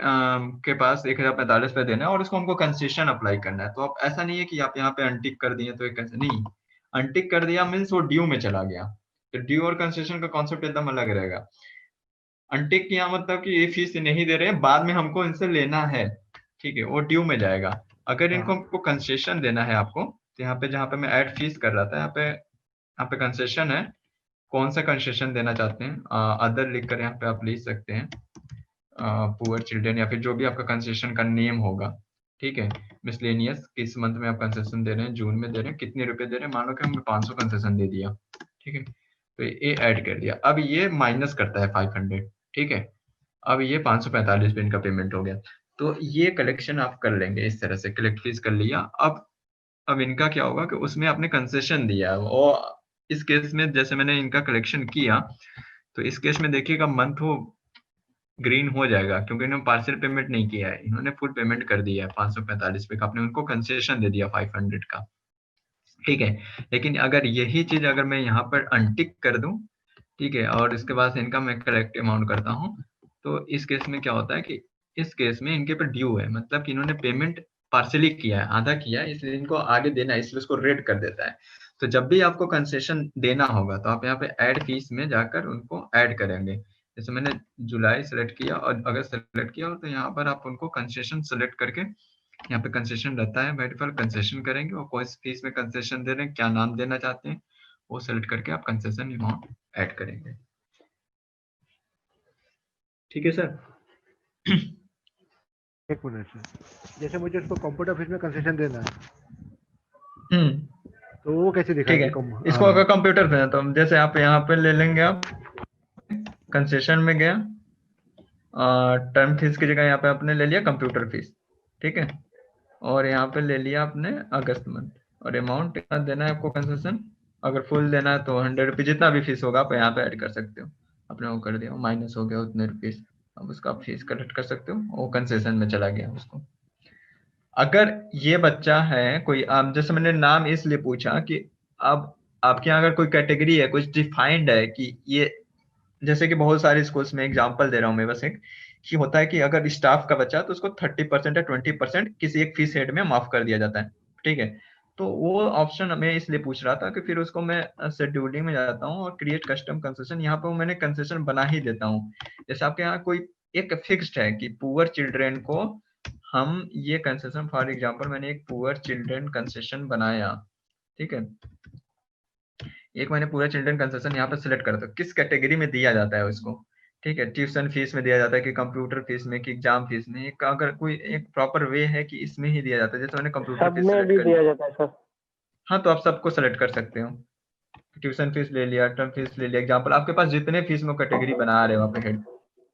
के पास 1045 रुपये देना है और इसको हमको कंसेशन अप्लाई करना है। तो आप ऐसा नहीं है कि आप यहाँ पे अनटिक कर दिए तो एक नहीं, अनटिक कर दिया मीन्स वो ड्यू में चला गया। तो ड्यू और कंसेशन का कॉन्सेप्ट एकदम अलग रहेगा। अनटिक किया मतलब कि ये फीस नहीं दे रहे हैं, बाद में हमको इनसे लेना है। ठीक है, वो ड्यू में जाएगा। अगर इनको हमको कंसेशन देना है आपको, तो यहाँ पे जहाँ पे मैं ऐड फीस कर रहा था, यहाँ पे कंसेशन है। कौन सा कंसेशन देना चाहते हैं अदर लिख कर यहाँ पे आप लिख सकते हैं, पुअर चिल्ड्रन, या फिर जो भी आपका कंसेशन का नेम होगा। ठीक है, मिसलेनियस किस मंथ में आप कंसेशन दे रहे हैं, जून में दे रहे हैं, कितने रुपए दे रहे हैं, मान लो कि हमने 500 कंसेशन दे दिया। ठीक है, तो ये ऐड कर दिया, अब ये माइनस करता है 500। ठीक है, अब ये 545 पे इनका पेमेंट हो गया। तो ये कलेक्शन आप कर लेंगे इस तरह से, कलेक्ट फीस कर लिया। अब इनका क्या होगा कि उसमें आपने कंसेशन दिया है, और इस केस में जैसे मैंने इनका कलेक्शन किया तो इस केस में देखिएगा मंथ वो ग्रीन हो जाएगा, क्योंकि इन्होंने पार्शियल पेमेंट नहीं किया है, इन्होंने फुल पेमेंट कर दिया है 545 पे का, आपने उनको कंसेशन दे दिया 500 का। ठीक है, लेकिन अगर यही चीज अगर मैं यहाँ पर अनटिक कर दूं, ठीक है, और इसके बाद इनका मैं करेक्ट अमाउंट करता हूँ, तो इस केस में क्या होता है कि इस केस में इनके पर ड्यू है, मतलब कि इन्होंने पेमेंट पार्शियली किया है, आधा किया है, इसलिए इनको आगे देना है, इसलिए उसको रेड कर देता है। तो जब भी आपको कंसेशन देना होगा तो आप यहाँ पे ऐड फीस में जाकर उनको ऐड करेंगे। जैसे मैंने जुलाई सेलेक्ट किया और अगस्त सेलेक्ट किया, तो यहाँ पर आप उनको कंसेशन सेलेक्ट करके, यहाँ पे कंसेशन रहता है, बाय डिफॉल्ट कंसेशन करेंगे और कौन सी फीस में कंसेशन दे रहे हैं, क्या नाम देना चाहते हैं, वो सेलेक्ट करके आप कंसेशन अमाउंट ऐड करेंगे। ठीक है सर? एक मिनट सर, जैसे मुझे उसको कंप्यूटर फीस में कंसेशन देना है तो वो कैसे ठीक दिखाएंगे? है, इसको अगर कंप्यूटर पे है तो जैसे आप यहाँ पे ले लेंगे, आप कंसेशन में गया, टर्म फीस की जगह यहाँ पे आपने ले लिया कंप्यूटर फीस। ठीक है, और यहाँ पे ले लिया आपने अगस्त मंथ, और अमाउंट कितना देना है आपको कंसेशन, अगर फुल देना है तो 100 रुपीज, जितना भी फीस होगा आप यहाँ पे ऐड कर सकते हो। आपने वो कर दिया, माइनस हो गया उतने रुपीज, अब उसका फीस कलेक्ट कर सकते हो, वो कंसेशन में चला गया उसको। अगर ये बच्चा है कोई, जैसे मैंने नाम इसलिए पूछा कि अब आपके यहाँ अगर कोई कैटेगरी है, कुछ डिफाइंड है कि ये, जैसे कि बहुत सारे स्कूल्स में एग्जांपल दे रहा हूँ मैं बस एक, कि होता है कि अगर स्टाफ का बच्चा तो उसको 30% या 20% किसी एक फीस हेड में माफ कर दिया जाता है, ठीक है। तो वो ऑप्शन मैं इसलिए पूछ रहा था कि फिर उसको मैं शेड्यूलिंग में जाता हूँ और क्रिएट कस्टम कंसेशन, यहाँ पर मैंने कंसेशन बना ही देता हूँ। जैसे आपके यहाँ कोई एक फिक्स्ड है कि पुअर चिल्ड्रेन को हम ये कंसेशन, फॉर एग्जाम्पल मैंने एक पुअर चिल्ड्रेन कंसेशन बनाया, ठीक है। एक मैंने पूरा चिल्ड्रन कंसेशन यहाँ पे सिलेक्ट करता हूँ, किस कैटेगरी में दिया जाता है उसको, ठीक है। ट्यूशन फीस में दिया जाता है कि कंप्यूटर फीस में कि एग्जाम फीस में, एक अगर कोई एक प्रॉपर वे है कि इसमें ही दिया जाता है, जैसे मैंने कंप्यूटर सब फीस में सेलेक्ट भी कर दिया लिया। जाता है सर। हाँ, तो आप सबको सेलेक्ट कर सकते हो, ट्यूशन फीस ले लिया, टर्म फीस ले लिया, एग्जाम्पल आपके पास जितने फीस में कैटेगरी बना रहे हो आप हेड।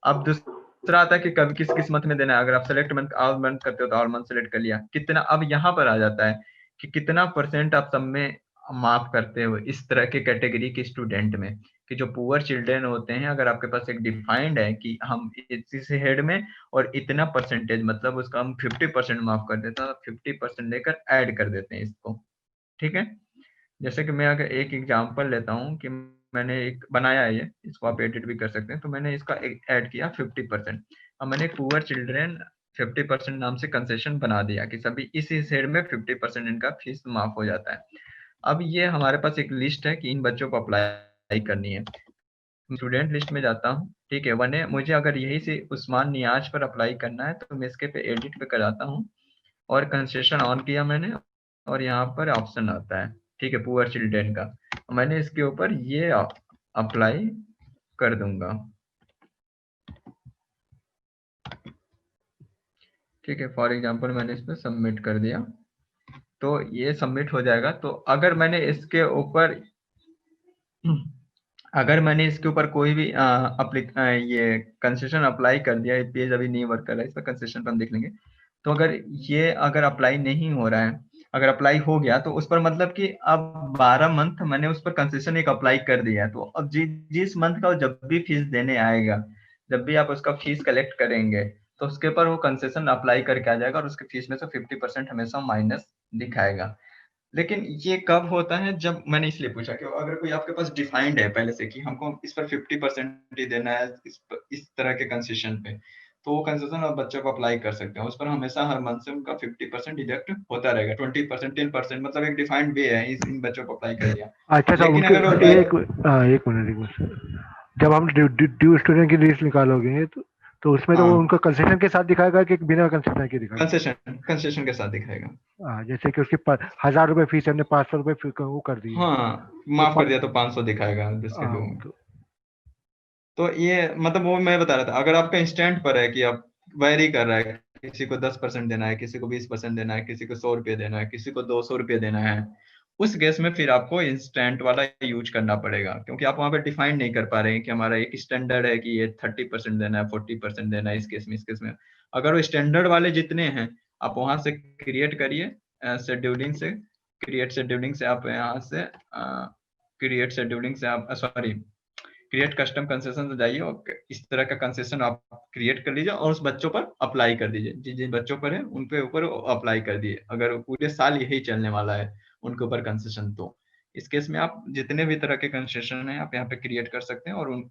अब दूसरा आता है कि कब किस मंथ में देना है, अगर आप सेलेक्ट मंथ ऑल मंथ करते हो तो ऑल मंथ सेलेक्ट कर लिया, कितना, अब यहाँ पर आ जाता है कि कितना परसेंट आप सब में माफ करते हो इस तरह के कैटेगरी के स्टूडेंट में, कि जो पुअर चिल्ड्रन होते हैं, अगर आपके पास एक डिफाइंड है कि हम इस हेड में और इतना परसेंटेज, मतलब उसका हम 50% माफ कर देते हैं, 50% लेकर ऐड कर देते हैं इसको, ठीक है। जैसे कि मैं अगर एक एग्जांपल लेता हूँ कि मैंने एक बनाया है ये, इसको आप एडिट भी कर सकते हैं, तो मैंने इसका ऐड किया 50%। अब मैंने पुअर चिल्ड्रन 50% नाम से कंसेशन बना दिया कि सभी इसी हेड में 50% इनका फीस माफ हो जाता है। अब ये हमारे पास एक लिस्ट है कि इन बच्चों को अप्लाई करनी है, स्टूडेंट लिस्ट में जाता हूँ, ठीक है। वने मुझे अगर यही से उस्मान नियाज पर अप्लाई करना है तो मैं इसके पे एडिट पे कराता हूँ और कंसेशन ऑन किया मैंने, और यहाँ पर ऑप्शन आता है, ठीक है, पुअर चिल्ड्रन का, मैंने इसके ऊपर ये अप्लाई कर दूंगा, ठीक है। फॉर एग्जांपल मैंने इस पर सबमिट कर दिया, तो ये सबमिट हो जाएगा। तो अगर मैंने इसके ऊपर कोई भी ये कंसेशन अप्लाई कर दिया, ये पेज अभी नहीं वर्क कर रहा है, इसका कंसेशन पर हम देख लेंगे। तो अगर अप्लाई नहीं हो रहा है, अगर अप्लाई हो गया तो उस पर मतलब कि अब 12 मंथ मैंने उस पर कंसेशन एक अप्लाई कर दिया है, तो अब जिस मंथ का जब भी फीस देने आएगा, जब भी आप उसका फीस कलेक्ट करेंगे, तो उसके ऊपर वो कंसेशन अप्लाई करके आ जाएगा और उसके फीस में से 50% हमेशा माइनस दिखाएगा। लेकिन ये कब होता है, जब मैंने इसलिए पूछा कि अगर कोई आपके पास डिफाइंड है पहले से कि हमको इस पर 50% ही देना है इस तरह के कंसेशन पे, तो वो कंसेशन आप बच्चों को अप्लाई कर सकते हैं, उस पर हमेशा हर मंथ से उनका 50% डिडक्ट होता रहेगा, 20%, 10%, मतलब एक डिफाइंड वे है, इन बच्चों को अप्लाई कर दिया। अच्छा तो लेकिन उनके अगर वो एक मिनट सर, जब हम ड्यू स्टूडेंट की लिस्ट निकालोगे तो उसमें तो वो उनको कंसेशन के साथ दिखाएगा कि बिना कंसेशन के दिखाएगा? कंसेशन के साथ दिखाएगा। जैसे कि उसकी 1000 रुपए फीस हमने 500 रुपए वो कर दिए, हाँ, माफ कर दिया तो 500 दिखाएगा दूसरे लोगों में। तो ये मतलब वो मैं बता रहा था, अगर आपका इंस्टेंट पर है कि आप वेरी कर रहा है, किसी को 10% देना है, किसी को 20% देना है, किसी को 100 रुपये देना है, किसी को 200 रुपये देना है, उस केस में फिर आपको इंस्टेंट वाला यूज करना पड़ेगा, क्योंकि आप वहां पे डिफाइन नहीं कर पा रहे हैं कि हमारा एक स्टैंडर्ड है कि ये 30% देना है, 40% देना है। इस केस में अगर वो स्टैंडर्ड वाले जितने हैं आप वहां से क्रिएट करिए, शेड्यूलिंग से, क्रिएट शेड्यूलिंग से आप यहाँ से क्रिएट शेड्यूलिंग से आप सॉरी क्रिएट कस्टम कंसेशन से जाइए और इस तरह का कंसेशन आप क्रिएट कर लीजिए और उस बच्चों पर अप्लाई कर दीजिए, जिन जिन बच्चों पर है उन पे ऊपर अप्लाई कर दिए, अगर पूरे साल यही चलने वाला है उनके ऊपर कंसेशन, तो इस केस में आप जितने भी तरह के कंसेशन है आप यहाँ पे क्रिएट कर सकते हैं और उन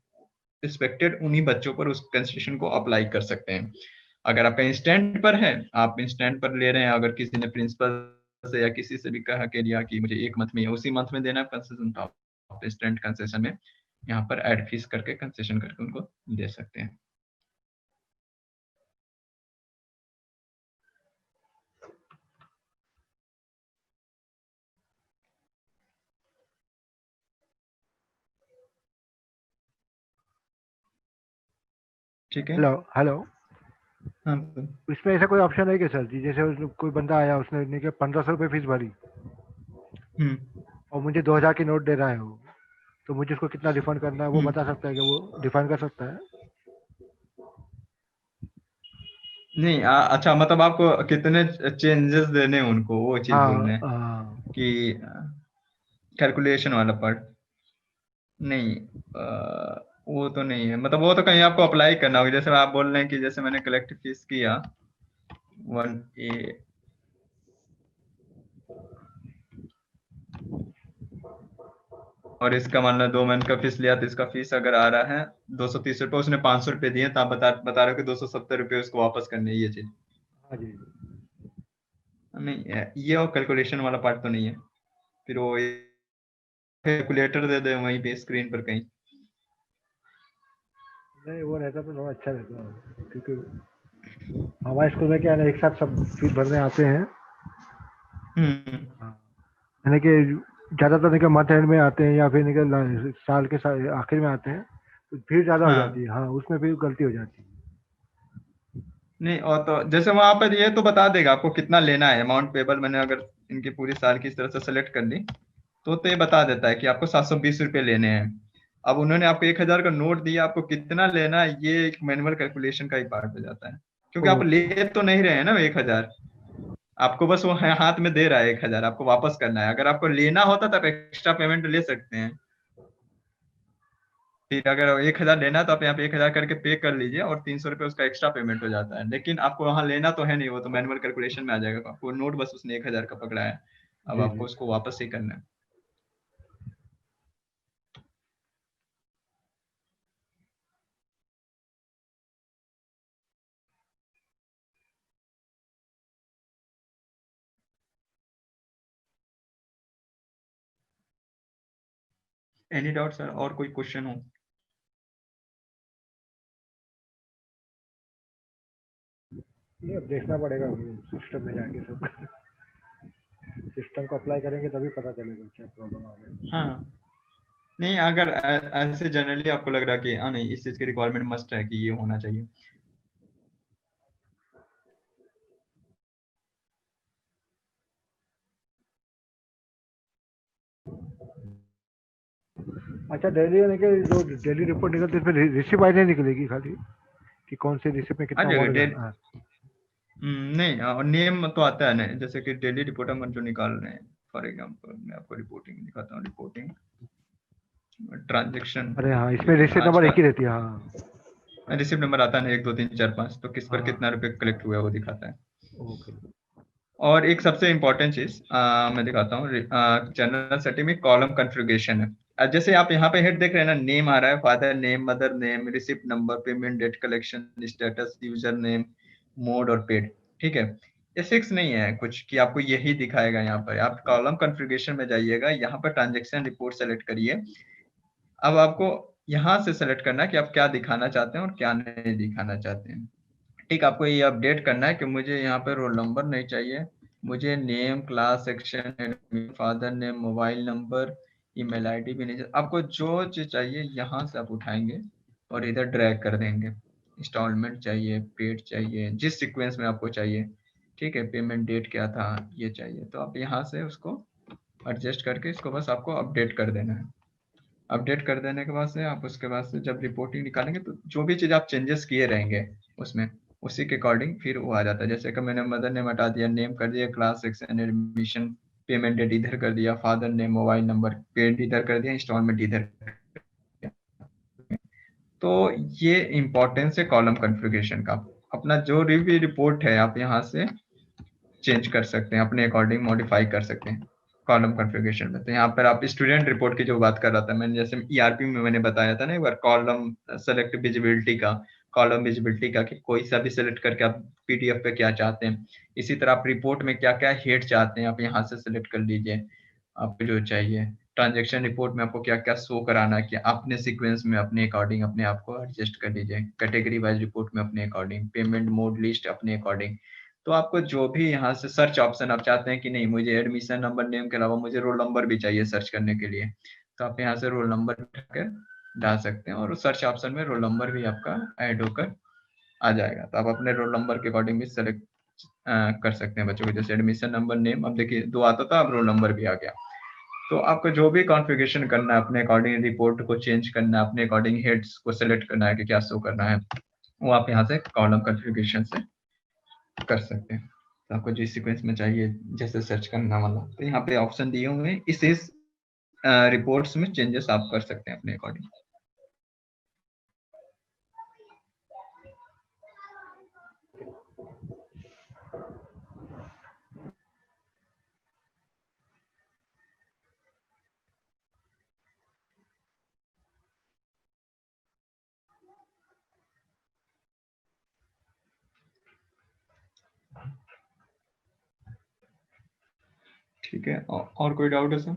रिस्पेक्टेड उन्हीं बच्चों पर उस कंसेशन को अप्लाई कर सकते हैं। अगर आपका इंस्टेंट पर है, आप इंस्टेंट पर ले रहे हैं, अगर किसी ने प्रिंसिपल से या किसी से भी कहा के लिया कि मुझे एक मंथ में उसी मंथ में देना है कंसेशन, तो आप इंस्टेंट कंसेशन में यहाँ पर ऐड फीस करके कंसेशन करके उनको दे सकते हैं। ठीक है। हेलो हाँ इसमें ऐसा कोई ऑप्शन है क्या सर जी, जैसे कोई बंदा आया उसने 1500 रुपए फीस भरी और मुझे 2000 की नोट दे रहा है वो, तो मुझे उसको कितना रिफंड करना है वो बता सकता है कि वो डिफाइन कर सकता है? नहीं अच्छा, मतलब आपको कितने चेंजेस देने हैं उनको, वो चीज बोल रहे हैं हाँ कि कैलकुलेशन वाला पार्ट नहीं। वो तो नहीं है, मतलब वो तो कहीं आपको अप्लाई करना होगा। जैसे आप बोल रहे हैं कि जैसे मैंने कलेक्टिव फीस किया 1A, और इसका मान लो 2 महीने का फीस लिया, तो इसका फीस अगर आ रहा है 230 रुपये, उसने 500 रुपये दिए, तो आप बता रहे हो कि 270 रुपये उसको वापस करने हैं, ये चीज हाँ जी। नहीं ये और कैलकुलेशन वाला पार्ट तो नहीं है। फिर वो कैलकुलेटर दे दे वहीं पे स्क्रीन पर कहीं। नहीं वो रहता तो थोड़ा अच्छा रहता है, क्योंकि हमारे स्कूल में क्या है ना, एक साथ सब फीस भरने आते हैं। यानी कि ज्यादातर निकल मंथ एंड में आते हैं या फिर निकल साल के आखिर में आते हैं, तो भीड़ ज्यादा हो जाती है। हाँ, उसमें फिर गलती हो जाती है। नहीं, और तो जैसे वहां पर ये तो बता देगा आपको कितना लेना है, अमाउंट पेबल। मैंने अगर इनकी पूरी साल की इस तरह से सेलेक्ट कर ली, तो ये बता देता है कि आपको 720 रुपये लेने हैं। अब उन्होंने आपको 1000 का नोट दिया, आपको कितना लेना है ये एक मैनुअल कैलकुलेशन का ही पार्ट हो जाता है, क्योंकि आप ओके। ले तो नहीं रहे हैं ना 1000। आपको बस वो हाथ में दे रहा है 1000, आपको वापस करना है। अगर आपको लेना होता तो आप एक्स्ट्रा पेमेंट ले सकते हैं। फिर अगर 1000 लेना है तो आप यहाँ पे 1000 करके पे कर लीजिए, और 300 रुपये उसका एक्स्ट्रा पेमेंट हो जाता है। लेकिन आपको वहां लेना तो है नहीं, वो तो मैनुअल कैलकुलेशन में आ जाएगा। आपको नोट बस उसने 1000 का पकड़ा है, अब जी आपको जी। उसको वापस ही करना है। एनी डाउट सर, और कोई क्वेश्चन हो? ये अब देखना पड़ेगा सिस्टम में जाके सब। सिस्टम को अप्लाई करेंगे तभी पता चलेगा क्या प्रॉब्लम आ रही है। हाँ, नहीं अगर ऐसे जनरली आपको लग रहा है कि हाँ नहीं इस चीज की रिक्वायरमेंट मस्ट है कि ये होना चाहिए। अच्छा, डेली यानी कि जो डेली रिपोर्ट निकलती है इसमें रिसिप्ट आई नहीं निकलेगी खाली, कि कौन से रिसिप्ट में आ कितना जाएगा अमाउंट है? नहीं, और नेम तो आता है ना, जैसे कि डेली रिपोर्ट हम जो निकाल रहे हैं। फॉर एग्जांपल मैं आपको रिपोर्टिंग दिखाता हूँ। रिपोर्टिंग ट्रांजेक्शन, अरे हाँ, ये इसमें रिसिप्ट आज नंबर का एक ही रहती है। हाँ रिसिप्ट नंबर आता है ना, 1 2 3 4 5, तो किस पर हाँ। कितना रुपए कलेक्ट हुआ है वो दिखाता है। ओके। और एक सबसे इम्पोर्टेंट चीज मैं दिखाता हूँ, जनरल सेटिंग में कॉलम कॉन्फ़िगरेशन है। जैसे आप यहाँ पे हेड देख रहे हैं ना, नेम आ रहा है, father name, mother name, receipt number, payment date, collection status, user name, mode और पेड। ठीक है, ये फिक्स नहीं है कुछ कि आपको यही दिखाएगा। यहाँ पर आप कॉलम कॉन्फ़िगरेशन में जाइएगा, यहाँ पर ट्रांजेक्शन रिपोर्ट सेलेक्ट करिए। अब आपको यहाँ से सेलेक्ट करना है कि आप क्या दिखाना चाहते हैं और क्या नहीं दिखाना चाहते हैं। ठीक, आपको ये अपडेट करना है कि मुझे यहाँ पे रोल नंबर नहीं चाहिए, मुझे name, class, section, father name, mobile number, email ID भी नहीं चाहिए। आपको जो चीज चाहिए यहाँ से आप उठाएंगे और इधर ड्रैग कर देंगे। इंस्टॉलमेंट चाहिए, पेड चाहिए, जिस सीक्वेंस में आपको चाहिए। ठीक है, पेमेंट डेट क्या था ये चाहिए, तो आप यहाँ से उसको एडजस्ट करके इसको बस आपको अपडेट कर देना है। अपडेट कर देने के बाद से आप उसके बाद से जब रिपोर्टिंग निकालेंगे, तो जो भी चीज आप चेंजेस किए रहेंगे उसमें, उसी के अकॉर्डिंग फिर वो आ जाता है। जैसे कि मैंने मदर नेम हटा दिया, नेम कर दिया, class, section, admission, payment date इधर कर दिया, father name, mobile number, paid इधर कर दिया, इंस्टॉलमेंट इधर कर दिया। तो ये इंपॉर्टेंस है कॉलम कॉन्फ़िगरेशन का। अपना जो भी रिपोर्ट है आप यहाँ से चेंज कर सकते हैं, अपने अकॉर्डिंग मॉडिफाई कर सकते हैं कॉलम कॉन्फ़िगरेशन में। तो यहाँ पर आप स्टूडेंट रिपोर्ट की जो बात कर रहा था मैंने, जैसे ईआरपी में मैंने बताया था ना एक बार, कॉलम सेलेक्ट विजिबिलिटी का, कॉलम विजिबिलिटी का, कि कोई सा भी सेलेक्ट करके आप पीडीएफ पे क्या चाहते हैं। इसी तरह आप रिपोर्ट में क्या क्या हेड चाहते हैं, आप यहाँ से सेलेक्ट कर लीजिए आपको जो चाहिए। ट्रांजेक्शन रिपोर्ट में आपको क्या क्या शो कराना है, कि अपने सीक्वेंस में अपने अकॉर्डिंग अपने आप को एडजस्ट कर लीजिए। कैटेगरी वाइज रिपोर्ट में अपने अकॉर्डिंग, पेमेंट मोड लिस्ट अपने अकॉर्डिंग। तो आपको जो भी यहाँ से सर्च ऑप्शन आप चाहते हैं कि नहीं मुझे एडमिशन नंबर, नेम के अलावा मुझे रोल नंबर भी चाहिए सर्च करने के लिए, तो आप यहाँ से रोल नंबर उठाकर डाल सकते हैं, और सर्च ऑप्शन में रोल नंबर भी आपका ऐड होकर आ जाएगा। तो आप अपने रोल नंबर के अकॉर्डिंग भी सेलेक्ट कर सकते हैं बच्चों को। जैसे एडमिशन नंबर, नेम, अब देखिए 2 आता था, अब रोल नंबर भी आ गया। तो आपको जो भी कॉन्फ़िगरेशन करना है अपने अकॉर्डिंग, रिपोर्ट को चेंज करना है अपने अकॉर्डिंग, हेड्स को सेलेक्ट करना है कि क्या शो करना है, वो आप यहाँ से कॉलम कॉन्फ़िगरेशन से कर सकते हैं। तो आपको जिस सीक्वेंस में चाहिए, जैसे सर्च करना वाला, तो यहाँ पे ऑप्शन दिए हुए हैं, इस रिपोर्ट्स में चेंजेस आप कर सकते हैं अपने अकॉर्डिंग। ठीक है, और कोई डाउट है सर?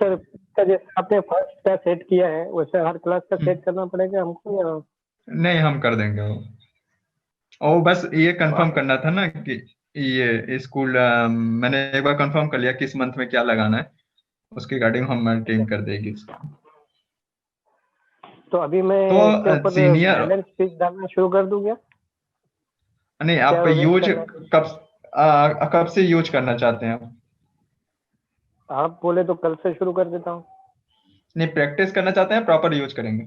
सर जैसे आपने फर्स्ट का सेट किया है वैसे हर क्लास का सेट करना पड़ेगा हमको या? नहीं, हम कर देंगे वो। और बस ये कंफर्म करना था ना कि ये स्कूल मैंने एक बार कंफर्म कर लिया किस मंथ में क्या लगाना है, उसके रिगार्डिंग हम मेंटेन कर देंगे इसको। तो अभी मैं तो इसके ऊपर सीनियर बैलेंस फीस डालना शुरू कर दूं क्या? नहीं, आप क्या वेट यूज करना कब से यूज करना चाहते हैं? आप बोले तो कल से शुरू कर देता हूँ। नहीं, प्रैक्टिस करना चाहते हैं, प्रॉपर यूज करेंगे?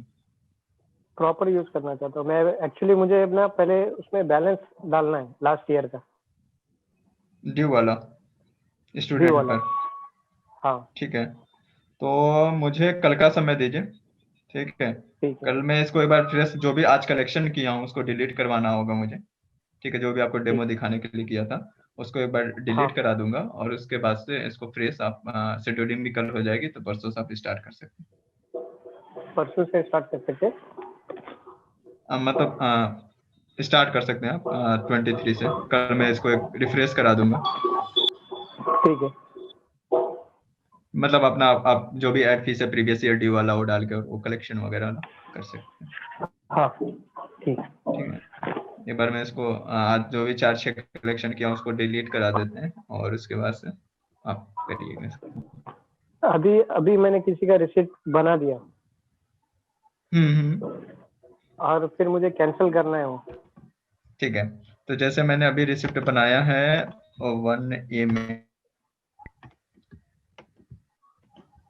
प्रॉपर यूज करना चाहता हूँ मैं एक्चुअली। मुझे अपना पहले उसमें बैलेंस डालना है लास्ट ईयर का, ड्यू वाला ड्यू स्टूडेंट वाला। पर। हाँ ठीक है, तो मुझे कल का समय दीजिए। ठीक है, ठीक है कल मैं इसको एक बार फ्रेश जो भी आज कलेक्शन किया हूँ उसको डिलीट करवाना होगा मुझे। ठीक है, जो भी आपको डेमो ठीक। दिखाने के लिए किया था उसको एक बार हाँ डिलीट करा दूंगा, और उसके बाद से इसको फ्रेश आप शेड्यूलिंग भी कल हो जाएगी, तो परसों से आप स्टार्ट कर सकते परसों से स्टार्ट कर सकते हैं। हैं। मतलब स्टार्ट कर सकते हैं आप 23 से। कल मैं इसको एक रिफ्रेश करा दूंगा। ठीक है मतलब अपना आप जो भी एड फीस है प्रीवियस ईयर ड्यू वाला वो डाल के वो कलेक्शन वगैरह वाला कर सकते हैं। हाँ ठीक। ठीक है, एक बार मैं इसको आज जो भी 4-6 कलेक्शन किया उसको डिलीट करा देते हैं, और उसके बाद से आप करिएगा इसको। अभी अभी मैंने किसी का रिसिप्ट बना दिया हम्म। और फिर मुझे कैंसिल करना है वो। ठीक है, तो जैसे मैंने अभी रिसिप्ट बनाया है 1A में,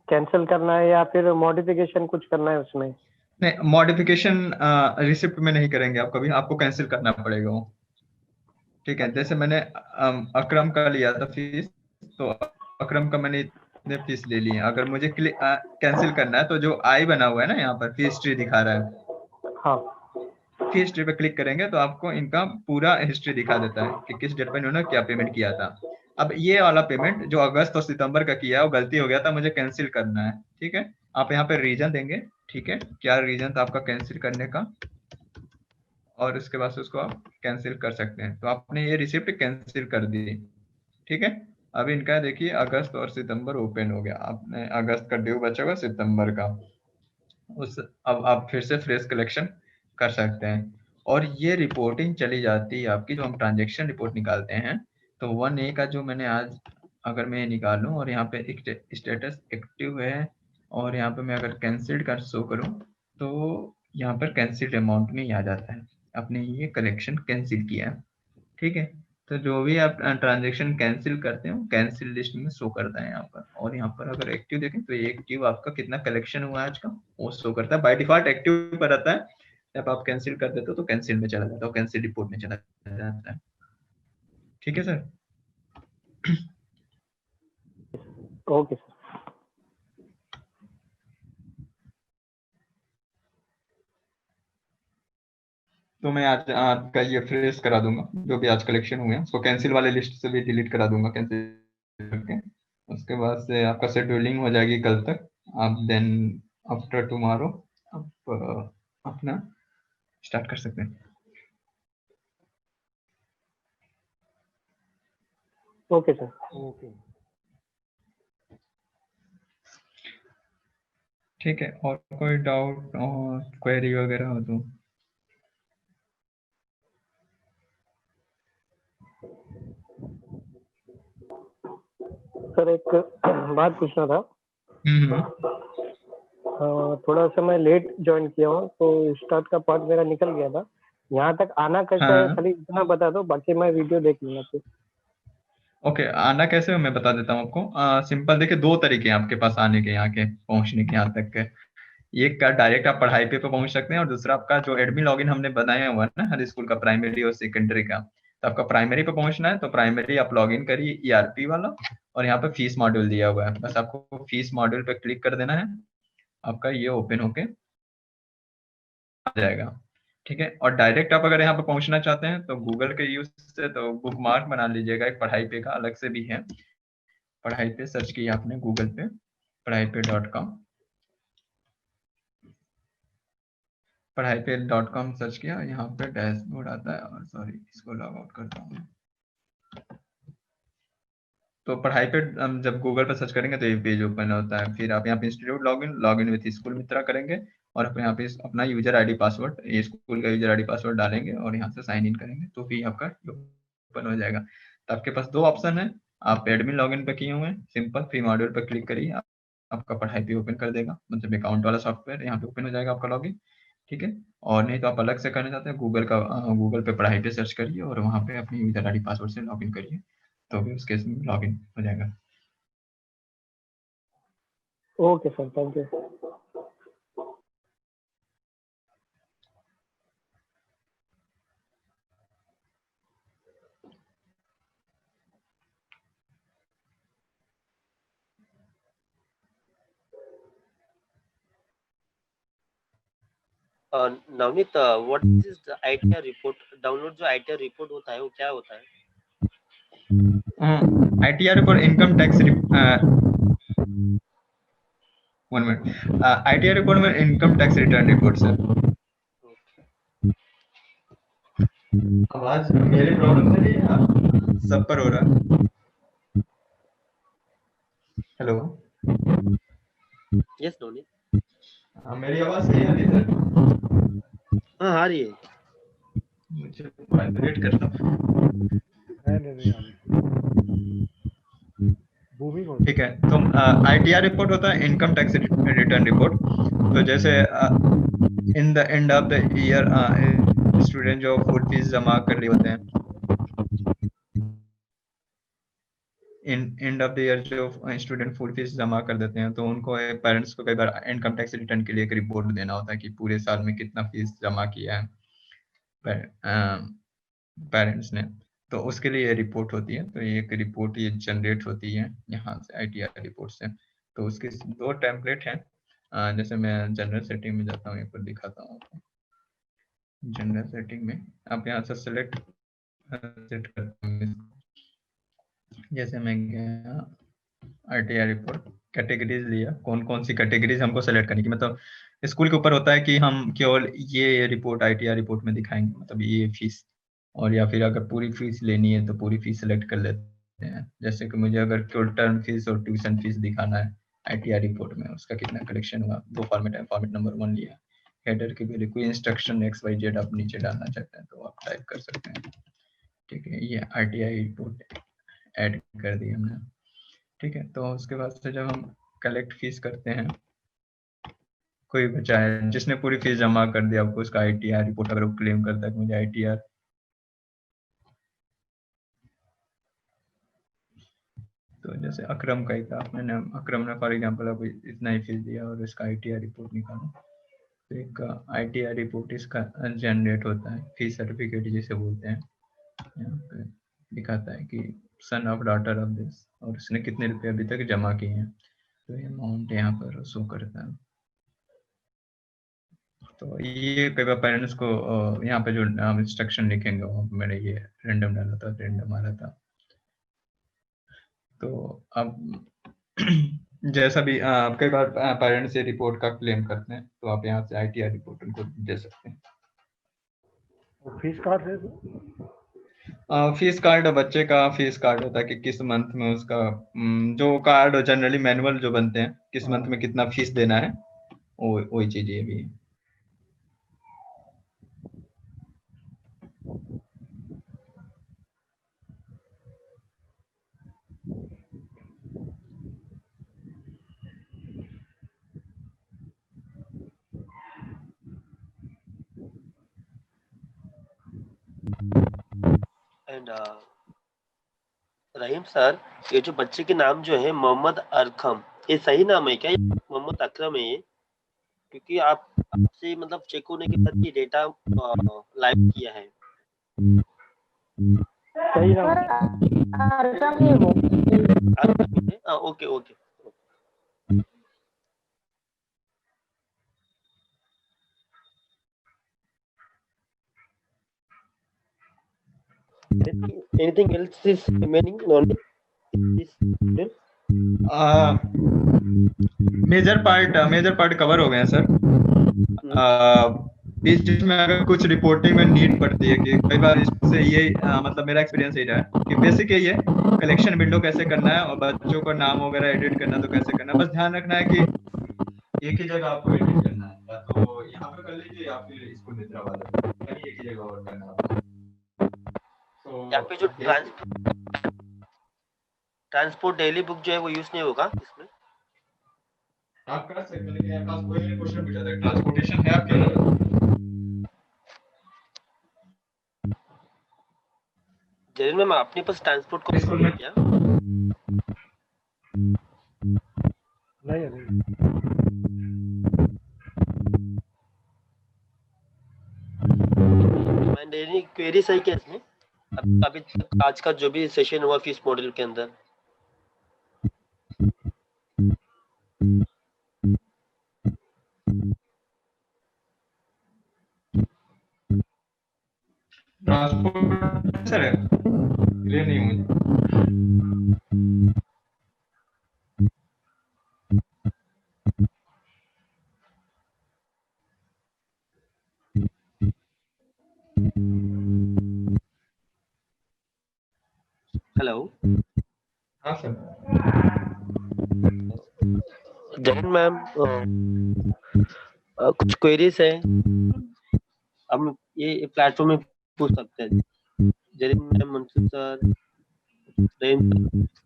कैंसिल करना है या फिर मॉडिफिकेशन कुछ करना है उसमें? नहीं मॉडिफिकेशन रिसिप्ट में नहीं करेंगे आप कभी, आपको कैंसिल करना पड़ेगा वो। ठीक है, जैसे मैंने अकरम का लिया था फीस, तो अकरम का मैंने इतने फीस ले लिए। अगर मुझे कैंसिल करना है तो जो आई बना हुआ है ना यहाँ पर, फी हिस्ट्री दिखा रहा है, हाँ फी हिस्ट्री पे क्लिक करेंगे तो आपको इनका पूरा हिस्ट्री दिखा देता है कि किस डेट पर इन्होंने क्या पेमेंट किया था। अब ये वाला पेमेंट जो अगस्त और सितंबर का किया है वो गलती हो गया था, मुझे कैंसिल करना है। ठीक है, आप यहाँ पे रीजन देंगे। ठीक है, क्या रीजन था आपका कैंसिल करने का, और उसके बाद से उसको आप कैंसिल कर सकते हैं। तो आपने ये रिसिप्ट कैंसिल कर दी। ठीक है, अभी इनका देखिए अगस्त और सितंबर ओपन हो गया, आपने अगस्त का ड्यू बचा हुआ सितंबर का, उस अब आप फिर से फ्रेश कलेक्शन कर सकते हैं। और ये रिपोर्टिंग चली जाती है आपकी, जो हम ट्रांजेक्शन रिपोर्ट निकालते हैं, तो 1A का जो मैंने आज अगर मैं निकालूं और यहाँ पे स्टेटस एक्टिव है, और यहाँ पे मैं अगर कैंसिल्ड का शो करूं, तो यहाँ पर कैंसिल्ड अमाउंट में ही आ जाता है आपने ये कलेक्शन कैंसिल किया है। ठीक है, तो जो भी आप ट्रांजेक्शन कैंसिल करते हो कैंसिल लिस्ट में शो करता है यहाँ पर। और यहाँ पर अगर एक्टिव देखें तो ये एक्टिव आपका कितना कलेक्शन हुआ है आज का वो शो करता है। बाय डिफॉल्ट एक्टिव पर रहता है, जब आप कैंसिल कर देते हो तो कैंसिल में चला जाता है, कैंसिल रिपोर्ट में चला जाता है। ठीक है सर। Okay sir. तो मैं आज आपका ये फ्रेश करा दूंगा, जो भी आज कलेक्शन हुए हैं उसको कैंसिल वाले लिस्ट से भी डिलीट करा दूंगा कैंसिल करके। उसके बाद से आपका शेड्यूलिंग हो जाएगी कल तक। आप देन आफ्टर टुमारो आप अपना स्टार्ट कर सकते हैं। Okay sir. ओके। ठीक है, और कोई डाउट और क्वेरी वगैरह हो तो? सर एक बात पूछना था। हम्म। थोड़ा सा मैं लेट ज्वाइन किया हूँ तो स्टार्ट का पार्ट मेरा निकल गया था। यहाँ तक आना कैसा है हाँ, खाली इतना बता दो, बाकी मैं वीडियो देख लूंगा फिर। ओके, आना कैसे है मैं बता देता हूँ आपको। सिंपल देखिए, दो तरीके हैं आपके पास आने के, यहाँ के पहुंचने के यहाँ तक के। एक का डायरेक्ट आप पढ़ाई पे पहुंच सकते हैं, और दूसरा आपका जो एडमिन लॉगिन हमने बनाया हुआ है ना हर स्कूल का, प्राइमरी और सेकेंडरी का। तो आपका प्राइमरी पे पहुंचना है तो प्राइमरी आप लॉगिन करिए ईआरपी वाला, और यहाँ पे फीस मॉड्यूल दिया हुआ है, बस आपको फीस मॉड्यूल पे क्लिक कर देना है, आपका ये ओपन होके आ जाएगा। ठीक है, और डायरेक्ट आप अगर यहाँ पे पहुंचना चाहते हैं तो गूगल के यूज से तो बुक मार्क बना लीजिएगा, एक पढ़ाई पे का अलग से भी है। पढ़ाई पे सर्च किया आपने गूगल पे, पढ़ाई पे .com, पढ़ाई पे .com सर्च किया, यहाँ पे डैशबोर्ड आता है, और सॉरी इसको लॉग आउट करता हूँ। तो पढ़ाई पे हम जब गूगल पे सर्च करेंगे तो ये पेज ओपन होता है, फिर आप यहाँ पे इंस्टीट्यूट लॉगिन विथ स्कूल मित्रा करेंगे, और आप यहाँ पे अपना यूजर आईडी पासवर्ड, ये स्कूल का यूजर आईडी पासवर्ड डालेंगे, और यहाँ से साइन इन करेंगे तो भी आपका ओपन हो जाएगा। तो आपके पास दो ऑप्शन है, आप एडमिन लॉगिन पे किए हुए हैं, सिंपल फ्री मॉड्यूल पर क्लिक करिए, आपका पढ़ाई पे ओपन कर देगा, मतलब अकाउंट वाला सॉफ्टवेयर यहाँ पे ओपन हो जाएगा आपका लॉगिन। ठीक है, और नहीं तो आप अलग से करना चाहते हैं गूगल पे पढ़ाई पे सर्च करिए, और वहाँ पे अपनी यूजर आईडी पासवर्ड से लॉगिन करिए, तो भी उसके लॉगिन हो जाएगा। Okay sir, thank you. Navneet, what is the ITR report? Download जो आईटीआर रिपोर्ट होता है वो क्या होता है? ITR report income tax, 1 minute, ITR report में income tax return report sir. आवाज मेरे प्रॉब्लम से नहीं, सब पर हो रहा। हेलो, यस नवनीत, मेरी आवाज सही आ रही है सर? हाँ आ रही है। मुझे वाइब्रेट करता हूँ। नहीं आ रही। ठीक है, तो ITR रिपोर्ट होता है इनकम टैक्स रिटर्न रिपोर्ट। तो जैसे in the end of the year student जो फुल फीस जमा कर लिए होते हैं, एंड ऑफ द ईयर जो स्टूडेंट फुल फीस जमा कर देते हैं, तो उनको पेरेंट्स को कई बार इनकम टैक्स रिटर्न के लिए एक रिपोर्ट देना होता है कि पूरे साल में कितना फीस जमा किया है पेरेंट्स ने। तो उसके लिए ये रिपोर्ट होती है, तो ये एक रिपोर्ट ये जनरेट होती है यहाँ से ITR रिपोर्ट से। तो उसके दो टेम्पलेट हैं, जैसे मैं जनरल सेटिंग में जाता हूँ, एक बार दिखाता हूँ आपको। जनरल सेटिंग में आप यहाँ से सेट करता हूँ, जैसे मैं गया ITR रिपोर्ट, कैटेगरीज लिया, कौन कौन सी कैटेगरीज हमको सेलेक्ट करनी की, मतलब स्कूल के ऊपर होता है कि हम केवल ये रिपोर्ट ITR रिपोर्ट में दिखाएंगे, मतलब ये फीस, और या फिर अगर पूरी फीस लेनी है तो पूरी फीस सेलेक्ट कर लेते हैं। जैसे कि मुझे अगर केवल टर्म फीस और ट्यूशन फीस दिखाना है ITR रिपोर्ट में, उसका कितना कलेक्शन हुआ, दो फॉर्मेट है, फॉर्मेट नंबर 1 लिया, हेडर की वैल्यू, कोई इंस्ट्रक्शन XYZ आप नीचे डालना चाहते हैं तो आप टाइप कर सकते हैं। ठीक है, ये ITR रिपोर्ट ऐड कर दी हमने। ठीक है, तो उसके बाद से जब हम कलेक्ट फीस करते हैं, कोई बचा है जिसने पूरी फीस जमा कर दिया, आपको उसका ITR रिपोर्ट अगर वो क्लेम करता है कि मुझे ITR, तो जैसे अकरम का ही था, मैंने अकरम ने फॉर एग्जांपल अब इतना ही फीस दिया और इसका ITR रिपोर्ट निकाला, तो एक ITR रिपोर्ट इसका जनरेट होता है, फीस सर्टिफिकेट जिसे बोलते हैं। यहाँ पे दिखाता है कि son of daughter of this, और उसने कितने रुपए अभी तक जमा किए हैं, तो ये अमाउंट यहाँ पर शो करता है। तो ये कई बार पेरेंट्स को यहाँ पे जो इंस्ट्रक्शन लिखेंगे, वो मैंने ये रैंडम डाला था, रैंडम आ रहा था। तो अब जैसा भी कई बार पेरेंट्स ये रिपोर्ट का क्लेम करते हैं, तो आप यहाँ से ITR रिपोर्ट उनको दे सकते हैं। फीस कार्ड है फीस कार्ड बच्चे का फीस कार्ड होता है कि किस मंथ में उसका जो कार्ड जनरली मैनुअल जो बनते हैं, किस मंथ में कितना फीस देना है, वही चीज ये भी है। एंड रहीम सर, ये जो बच्चे के नाम जो है मोहम्मद अरकम, ये सही नाम है क्या? मोहम्मद अकरम है ये? क्योंकि आपसे मतलब चेक होने के बाद ये डेटा लाइव किया है। सही नाम अरकम है वो। अरकम है? Okay okay. Anything else is remaining on this? Major part cover हो गए हैं सर। बीच में अगर कुछ रिपोर्टिंग में नीड पड़ती है कि कई बार इससे ये मतलब मेरा एक्सपीरियंस यही रहा है कि बेसिक यही है, कलेक्शन विंडो कैसे करना है और बच्चों का नाम वगैरह एडिट करना तो कैसे करना है। बस ध्यान रखना है कि एक ही जगह आपको एडिट करना है, या तो यहाँ पे कर लीजिए या फिर इसको निद्रा वाले कहीं एक ही जगह और करना है। तो यहाँ पे जो ट्रांसपोर्ट डेली बुक जो है वो यूज नहीं होगा इसमें? आप कर सकते हैं, लेकिन आपके पास कोई भी क्वेश्चन पूछा था, ट्रांसपोर्टेशन है आपके लिए? जरूर मैम, अपने पास ट्रांसपोर्ट को स्कूल में क्या? नहीं मैंने क्वेरी सही क्या इसमें? अभी तक आज का जो भी सेशन हुआ फीस मॉडल के अंदर, ट्रांसपोर्ट सर क्लियर नहीं हुई। हेलो हाँ सर। जैन मैम, कुछ क्वेरीज है हम ये प्लेटफॉर्म में पूछ सकते हैं। Jain ma'am, Mansoor sir,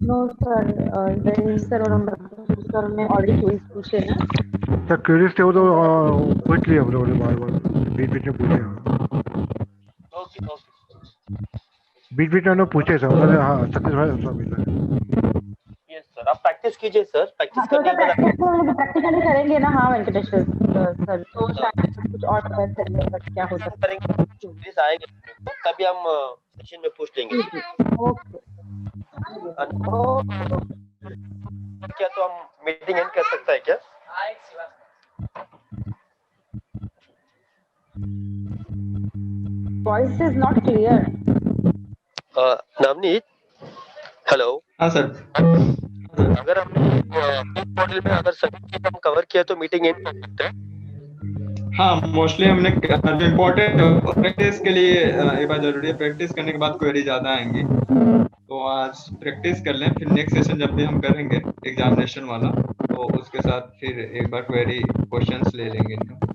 no sir, Jain sir और सर ने ऑलरेडी क्विज पूछे ना। सर क्वेरीज थे वो तो पूछ लिए हम लोगों ने बार-बार बीच में पूछे। ओके ओके बीच में पूछे सर उन्होंने। हाँ सतीश भाई सब मिला है। यस सर, आप प्रैक्टिस कीजिए सर। प्रैक्टिस तो करने के बाद प्रैक्टिकली करेंगे ना। हाँ वेंकटेश्वर सर, तो शायद कुछ और पता चले बट क्या होता है। करेंगे, प्लीज आएंगे तभी हम सेशन में पूछ लेंगे। ओके क्या तो हम मीटिंग एंड कर सकता है क्या? Voice is not clear. Navneet, hello. हाँ सर। अगर हमने मॉडल में अगर सभी चीज हम कवर किया तो मीटिंग एंड कर सकते हैं। हाँ मोस्टली हमने जो इम्पोर्टेंट प्रैक्टिस के लिए एक बार जरूरी है, प्रैक्टिस करने के बाद क्वेरी ज्यादा आएंगी, तो आज प्रैक्टिस कर लें, फिर नेक्स्ट सेशन जब भी हम करेंगे एग्जामिनेशन वाला तो उसके साथ फिर एक बार क्वेरी क्वेश्चंस ले लेंगे इनका।